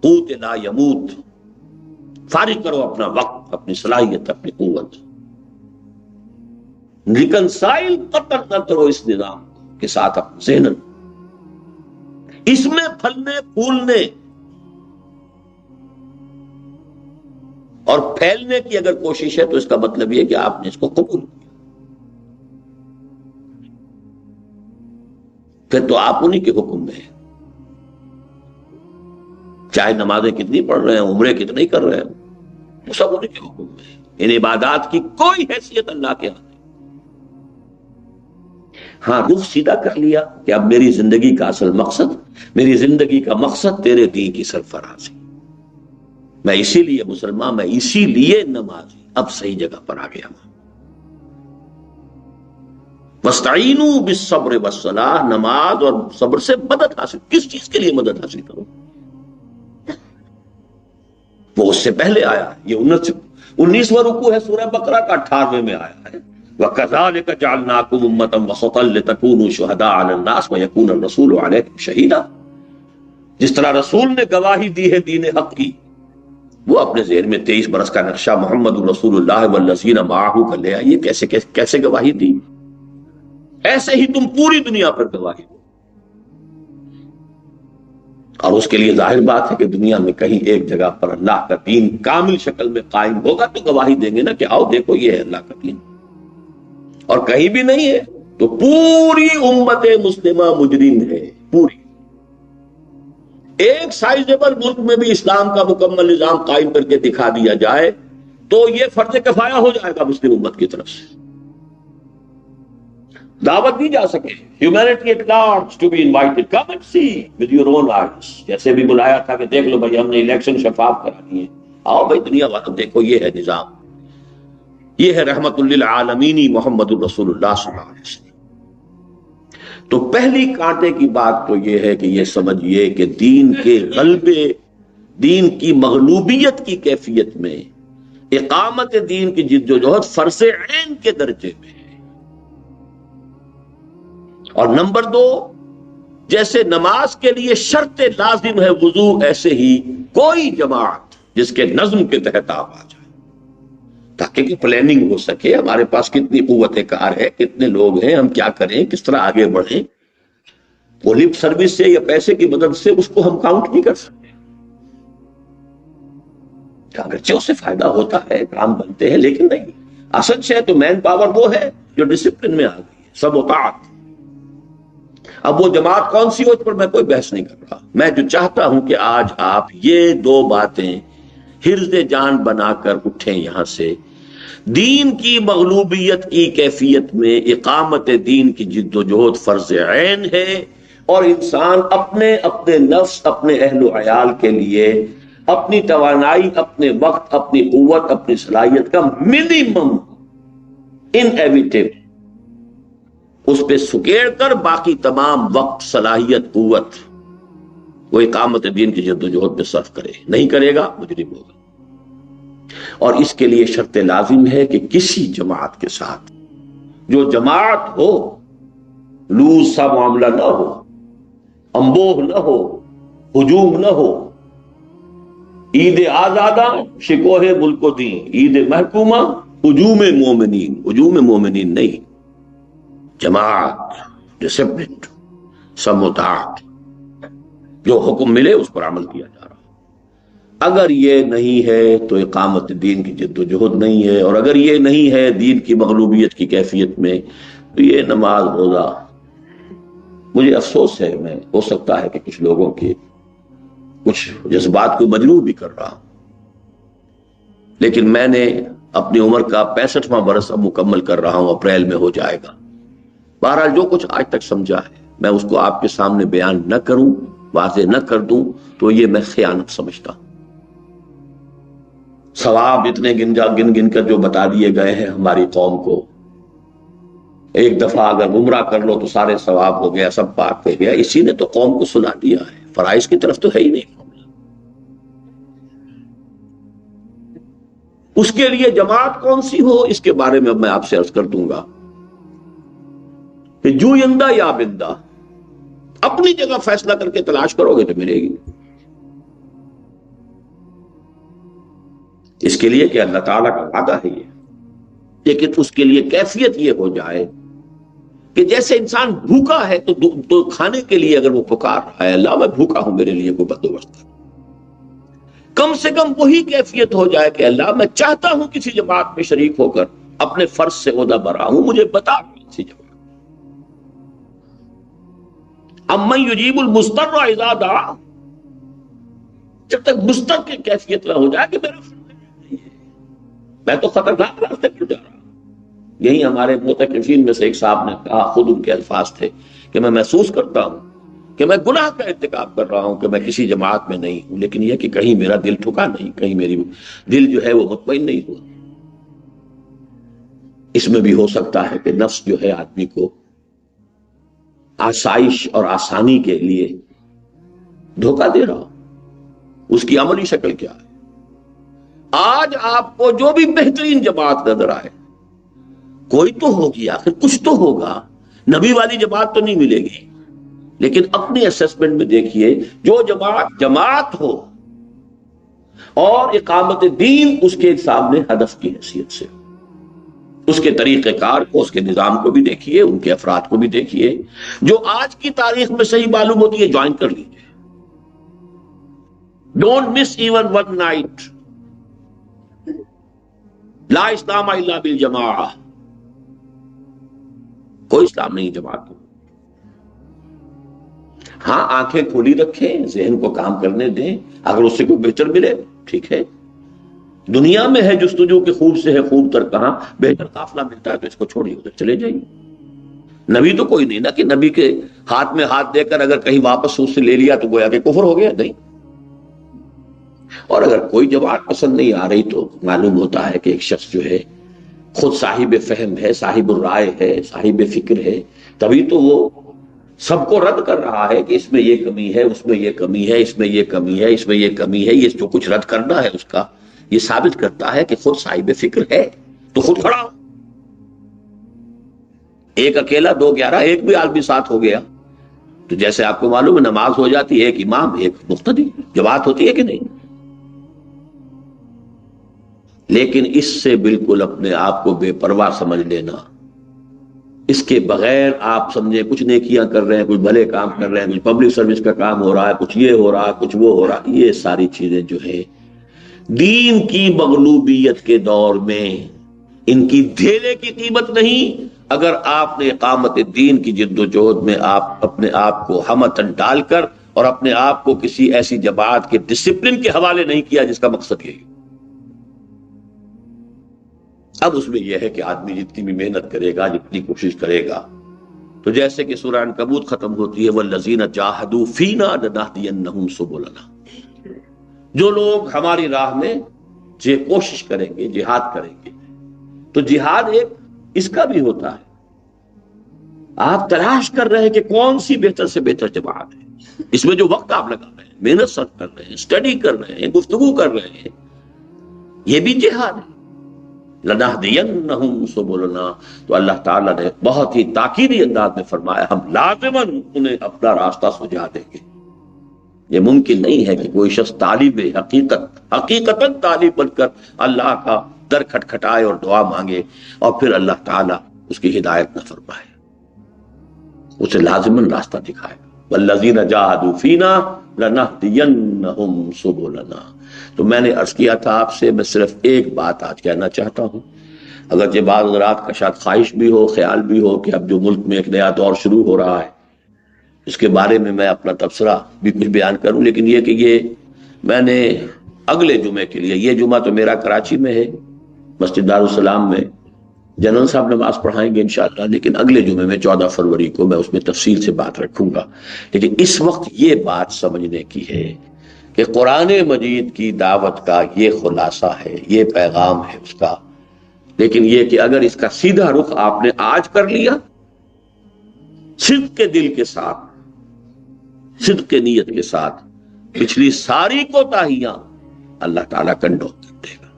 قوت لا یموت، فارغ کرو اپنا وقت، اپنی صلاحیت، اپنی قوت، ریکنسائل قطر نہ کرو اس نظام کے ساتھ اپنے ذہن، اس میں پھلنے پھولنے اور پھیلنے کی اگر کوشش ہے تو اس کا مطلب یہ کہ آپ نے اس کو قبول کیا، پھر تو آپ انہی کے حکم میں ہیں، چاہے نمازیں کتنی پڑھ رہے ہیں، عمرے کتنی کر رہے ہیں، وہ سب انہی کے حکم میں ہیں۔ ان عبادات کی کوئی حیثیت اللہ کے ہاں نہیں۔ ہاں رخ سیدھا کر لیا کہ اب میری زندگی کا اصل مقصد، میری زندگی کا مقصد تیرے دین کی سرفرازی، میں اسی لیے مسلمان، میں اسی لیے نمازی، اب صحیح جگہ پر آ گیا۔ وَاسْتَعِینُوا بِالصَّبْرِ وَالصَّلَاةِ، نماز اور صبر سے مدد حاصل۔ کس چیز کے لیے مدد حاصل کرو؟ وہ اس سے پہلے آیا، یہ 19واں رکوع ہے سورہ بقرہ کا، 18ویں میں آیا ہے وَكَذَلِكَ جَعَلْنَاكُمْ أُمَّةً وَسَطًا لِتَكُونُوا شُهَدَاءَ عَلَى النَّاسِ وَيَكُونَ الرَّسُولُ عَلَيْكُمْ شَهِيدًا۔ جس طرح رسول نے گواہی دی ہے دین حق کی، وہ اپنے ذہن میں 23 برس کا نقشہ محمد رسول اللہ والذین معہ کا لے آئیے، کیسے گواہی دی؟ ایسے ہی تم پوری دنیا پر گواہی دو، اور اس کے لیے ظاہر بات ہے کہ دنیا میں کہیں ایک جگہ پر اللہ کا دین کامل شکل میں قائم ہوگا تو گواہی دیں گے نا کہ آؤ دیکھو یہ ہے اللہ کا دین، اور کہیں بھی نہیں ہے تو پوری امت مسلمہ مجرم ہے، پوری ایک سائزیبل ملک میں بھی اسلام کا مکمل نظام قائم کر کے دکھا دیا جائے تو یہ فرض کفایہ ہو جائے گا مسلم امت کی طرف سے، دعوت دی جا سکے. Humanity at large to be invited, come and see with your own eyes. جیسے بھی بلایا تھا کہ دیکھ لو بھائی ہم نے الیکشن شفاف کرانی ہے، آؤ بھائی دنیا والوں دیکھو یہ ہے نظام، یہ ہے رحمت للعالمین محمد الرسول اللہ صلی اللہ علیہ وسلم. تو پہلی کانٹے کی بات تو یہ ہے کہ یہ سمجھیے کہ دین کے غلبے، دین کی مغلوبیت کی کیفیت میں اقامت دین کی جد و جہد فرض عین کے درجے میں ہے. اور نمبر دو، جیسے نماز کے لیے شرط لازم ہے وضو، ایسے ہی کوئی جماعت جس کے نظم کے تحت آپ آ جائے تاکہ کہ پلاننگ ہو سکے، ہمارے پاس کتنی قوت کار ہے، کتنے لوگ ہیں، ہم کیا کریں، کس طرح آگے بڑھیں. وہ لپ سروس سے یا پیسے کی مدد سے اس کو ہم کاؤنٹ نہیں کر سکتے. اگرچہ اس سے فائدہ ہوتا ہے، کام بنتے ہیں، لیکن نہیں، اصل شے تو مین پاور وہ ہے جو ڈسپلن میں آ گئی ہے، سب اطاعت. اب وہ جماعت کون سی ہو اس پر میں کوئی بحث نہیں کر رہا. میں جو چاہتا ہوں کہ آج آپ یہ دو باتیں حرز جان بنا کر اٹھیں یہاں سے. دین کی مغلوبیت کی کیفیت میں اقامت دین کی جد و جہد فرض عین ہے، اور انسان اپنے اپنے نفس، اپنے اہل و عیال کے لیے اپنی توانائی، اپنے وقت، اپنی قوت، اپنی صلاحیت کا منیمم انیویٹیبل اس پہ سکیڑ کر باقی تمام وقت، صلاحیت، قوت وہ اقامت دین کی جد و جہد پہ صرف کرے. نہیں کرے گا مجرم ہوگا. اور اس کے لیے شرط لازم ہے کہ کسی جماعت کے ساتھ، جو جماعت ہو، لوز سا معاملہ نہ ہو، امبوہ نہ ہو، ہجوم نہ ہو. عید آزادہ شکوہ ملک و دین، عید محکومہ ہجوم مومنین. ہجوم مومنین نہیں، جماعت، ڈسپلن، سموتاعت، جو حکم ملے اس پر عمل کیا جا رہا. اگر یہ نہیں ہے تو اقامت دین کی جد و جہد نہیں ہے، اور اگر یہ نہیں ہے دین کی مغلوبیت کی کیفیت میں تو یہ نماز، روزہ. مجھے افسوس ہے، میں ہو سکتا ہے کہ کچھ لوگوں کے کچھ جذبات کو مجروح بھی کر رہا ہوں، لیکن میں نے اپنی عمر کا 65واں برس اب مکمل کر رہا ہوں، اپریل میں ہو جائے گا. بہرحال جو کچھ آج تک سمجھا ہے میں اس کو آپ کے سامنے بیان نہ کروں، واضح نہ کر دوں تو یہ میں خیانت سمجھتا ہوں. ثواب اتنے گن گن کر جو بتا دیے گئے ہیں ہماری قوم کو، ایک دفعہ اگر گمراہ کر لو تو سارے ثواب ہو گیا، سب پاک ہو گیا. اسی نے تو قوم کو سنا دیا ہے، فرائض کی طرف تو ہے ہی نہیں معاملہ. اس کے لیے جماعت کون سی ہو اس کے بارے میں اب میں آپ سے عرض کر دوں گا کہ جویندہ یا بندہ اپنی جگہ فیصلہ کر کے تلاش کرو گے تو ملے گی. اس کے لیے کہ اللہ تعالیٰ کا وعدہ ہے یہ، لیکن اس کے لیے کیفیت یہ ہو جائے کہ جیسے انسان بھوکا ہے تو کھانے کے لیے اگر وہ پکار رہا ہے اللہ میں بھوکا ہوں میرے لیے کوئی بندوبست کر، کم سے کم وہی کیفیت ہو جائے کہ اللہ میں چاہتا ہوں کسی جماعت میں شریک ہو کر اپنے فرض سے عہدہ برا ہوں، مجھے بتا کسی جماعت. امن یجیب المضطر اذا دعا، جب تک مضطر کی کیفیت نہ ہو جائے کہ میرا میں تو خطرناک راستے پر جا رہا ہوں. یہی ہمارے معتکفین میں سے ایک صاحب نے کہا، خود ان کے الفاظ تھے کہ میں محسوس کرتا ہوں کہ میں گناہ کا ارتکاب کر رہا ہوں، کہ میں کسی جماعت میں نہیں ہوں، لیکن یہ کہ کہیں میرا دل ٹھکا نہیں، کہیں میری دل جو ہے وہ مطمئن نہیں ہوا. اس میں بھی ہو سکتا ہے کہ نفس جو ہے آدمی کو آسائش اور آسانی کے لیے دھوکہ دے رہا ہو. اس کی عملی شکل کیا ہے؟ آج آپ کو جو بھی بہترین جماعت نظر آئے، کوئی تو ہوگی، آخر کچھ تو ہوگا، نبی والی جماعت تو نہیں ملے گی، لیکن اپنی اسیسمنٹ میں دیکھیے جو جماعت ہو اور اقامت دین اس کے سامنے ہدف کی حیثیت سے، اس کے طریقہ کار کو، اس کے نظام کو بھی دیکھیے، ان کے افراد کو بھی دیکھیے. جو آج کی تاریخ میں صحیح معلوم ہوتی ہے جوائن کر لیجیے. Don't miss even one night. لا اسلام الا بالجماعہ. کوئی اسلام نہیں جماعت. ہاں آنکھیں کھلی رکھیں، ذہن کو کام کرنے دیں، اگر اس سے کوئی بہتر ملے ٹھیک ہے۔ دنیا میں ہے جستجو کہ خوب سے ہے خوب تر کہاں، بہتر قافلہ ملتا ہے تو اس کو چھوڑیے ادھر چلے جائیے۔ نبی تو کوئی نہیں نا کہ نبی کے ہاتھ میں ہاتھ دے کر اگر کہیں واپس اس سے لے لیا تو گویا کہ کفر ہو گیا، نہیں۔ اور اگر کوئی جماعت پسند نہیں آ رہی تو معلوم ہوتا ہے کہ ایک شخص جو ہے خود صاحب فہم ہے، صاحب الرائے ہے، صاحب فکر ہے، تبھی تو وہ سب کو رد کر رہا ہے کہ اس میں یہ کمی ہے، اس میں یہ کمی ہے، اس میں یہ کمی ہے، اس میں یہ کمی ہے۔ یہ جو کچھ رد کرنا ہے اس کا یہ ثابت کرتا ہے کہ خود صاحب فکر ہے تو خود کھڑا ہو۔ ایک اکیلا 2 11 ایک بھی آدمی ساتھ ہو گیا تو جیسے آپ کو معلوم ہے نماز ہو جاتی ہے، ایک امام ایک مقتدی، جماعت ہوتی ہے کہ نہیں؟ لیکن اس سے بالکل اپنے آپ کو بے پرواہ سمجھ لینا، اس کے بغیر آپ سمجھے کچھ نیکیاں کر رہے ہیں، کچھ بھلے کام کر رہے ہیں، کچھ پبلک سروس کا کام ہو رہا ہے، کچھ یہ ہو رہا ہے، کچھ وہ ہو رہا ہے، یہ ساری چیزیں جو ہے دین کی مغلوبیت کے دور میں ان کی دھیلے کی قیمت نہیں۔ اگر آپ نے اقامت دین کی جد و جہد میں آپ اپنے آپ کو ہمتن ڈال کر اور اپنے آپ کو کسی ایسی جماعت کے ڈسپلن کے حوالے نہیں کیا جس کا مقصد یہی، اب اس میں یہ ہے کہ آدمی جتنی بھی محنت کرے گا، جتنی کوشش کرے گا، تو جیسے کہ سورہ عنکبوت ختم ہوتی ہے وَالَّذِينَ جَاهَدُوا فِينَا لَنَهْدِيَنَّهُمْ سُبُلَنَا، جو لوگ ہماری راہ میں کوشش کریں گے، جہاد کریں گے، تو جہاد ایک اس کا بھی ہوتا ہے، آپ تلاش کر رہے ہیں کہ کون سی بہتر سے بہتر جماعت ہے، اس میں جو وقت آپ لگا رہے ہیں، محنت صرف کر رہے ہیں، اسٹڈی کر رہے ہیں، گفتگو کر رہے ہیں، یہ بھی جہاد ہے۔ لَنَهْدِيَنَّهُمْ سُبُلَنَا، تو اللہ تعالیٰ نے بہت ہی تاکیدی انداز میں فرمایا ہم لازماً انہیں اپنا راستہ سجھا دیں گے۔ یہ ممکن نہیں ہے کہ کوئی شخص طالب حقیقتاً طالب بن کر اللہ کا در کھٹکھٹائے اور دعا مانگے اور پھر اللہ تعالیٰ اس کی ہدایت نہ فرمائے، اسے لازماً راستہ دکھائے گا۔ وَالَّذِينَ جَاهَدُوا فِينَا لَنَهْدِيَنَّهُمْ سُبُلَنَا۔ تو میں نے عرض کیا تھا آپ سے، میں صرف ایک بات آج کہنا چاہتا ہوں، اگرچہ بعض حضرات کا شاید خواہش بھی ہو، خیال بھی ہو کہ اب جو ملک میں ایک نیا دور شروع ہو رہا ہے اس کے بارے میں میں اپنا تبصرہ بھی کچھ بیان کروں، لیکن یہ کہ یہ میں نے اگلے جمعے کے لیے، یہ جمعہ تو میرا کراچی میں ہے مسجد دارالسلام میں، جنرل صاحب نماز پڑھائیں گے انشاءاللہ، لیکن اگلے جمعے میں 14 فروری کو میں اس میں تفصیل سے بات رکھوں گا۔ لیکن اس وقت یہ بات سمجھنے کی ہے کہ قرآن مجید کی دعوت کا یہ خلاصہ ہے، یہ پیغام ہے اس کا، لیکن یہ کہ اگر اس کا سیدھا رخ آپ نے آج کر لیا صدق کے دل کے ساتھ، صدق کے نیت کے ساتھ، پچھلی ساری کوتاہیاں اللہ تعالیٰ کنڈو کر دے گا۔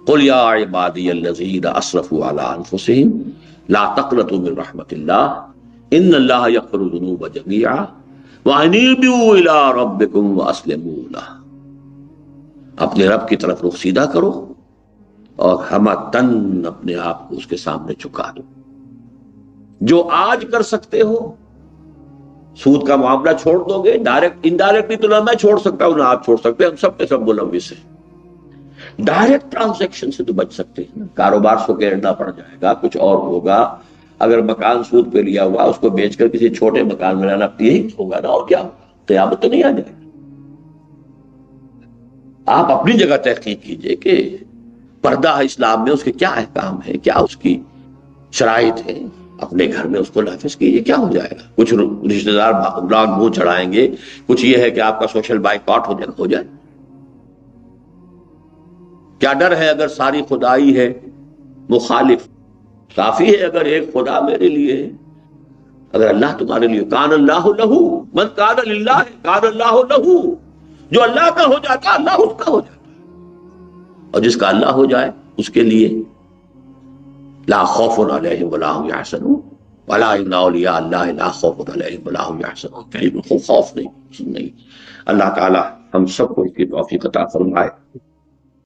قل یا عبادی الذین اسرفوا علی انفسہم لا تقنطوا من رحمت اللہ ان اللہ یغفر الذنوب جميعا وانیبوا الی ربکم واسلموا لہ۔ اپنے رب کی طرف رخ سیدھا کرو اور ہمتن اپنے آپ کو اس کے سامنے جھکا دو۔ جو آج کر سکتے ہو، سود کا معاملہ چھوڑ دو گے، ڈائریکٹ انڈائریکٹلی تو نہ میں چھوڑ سکتا ہوں نہ آپ چھوڑ سکتے، ہم سب کے سب ملوث ہیں۔ ڈائریکٹ ٹرانزیکشن سے تو بچ سکتے ہیں، کاروبار سے گھیرنا پڑ جائے گا، کچھ اور ہوگا، اگر مکان سود پہ لیا ہوا اس کو بیچ کر کسی چھوٹے مکان میں رہنا، یہی ہوگا نا، اور کیا قیامت تو نہیں آ جائے گی۔ آپ اپنی جگہ تحقیق کیجئے کہ پردہ اسلام میں اس کے کیا احکام ہیں، کیا اس کی شرائط ہیں، اپنے گھر میں اس کو نافذ کیجئے، کیا ہو جائے گا؟ کچھ رشتہ دار بلاگ منہ چڑھائیں گے، کچھ یہ ہے کہ آپ کا سوشل بائیکاٹ ہو جائے۔ کیا ڈر ہے اگر ساری خدائی ہے مخالف؟ کافی ہے اگر ایک خدا میرے لیے ہے، اگر اللہ تمہارے لیے، کان اللہ لہو من کان للہ کان اللہ لہو، جو اللہ کا ہو جاتا اللہ اس کا ہو جاتا، اور جس کا اللہ ہو جائے اس کے لیے لا خوف علیہم ولا هم یحزنون ولا ان اولیاء اللہ لا خوف علیہم ولا هم یحزنون، کہیں خوف نہیں۔ اللہ تعالی ہم سب کو اس کی توفیق عطا فرمائے۔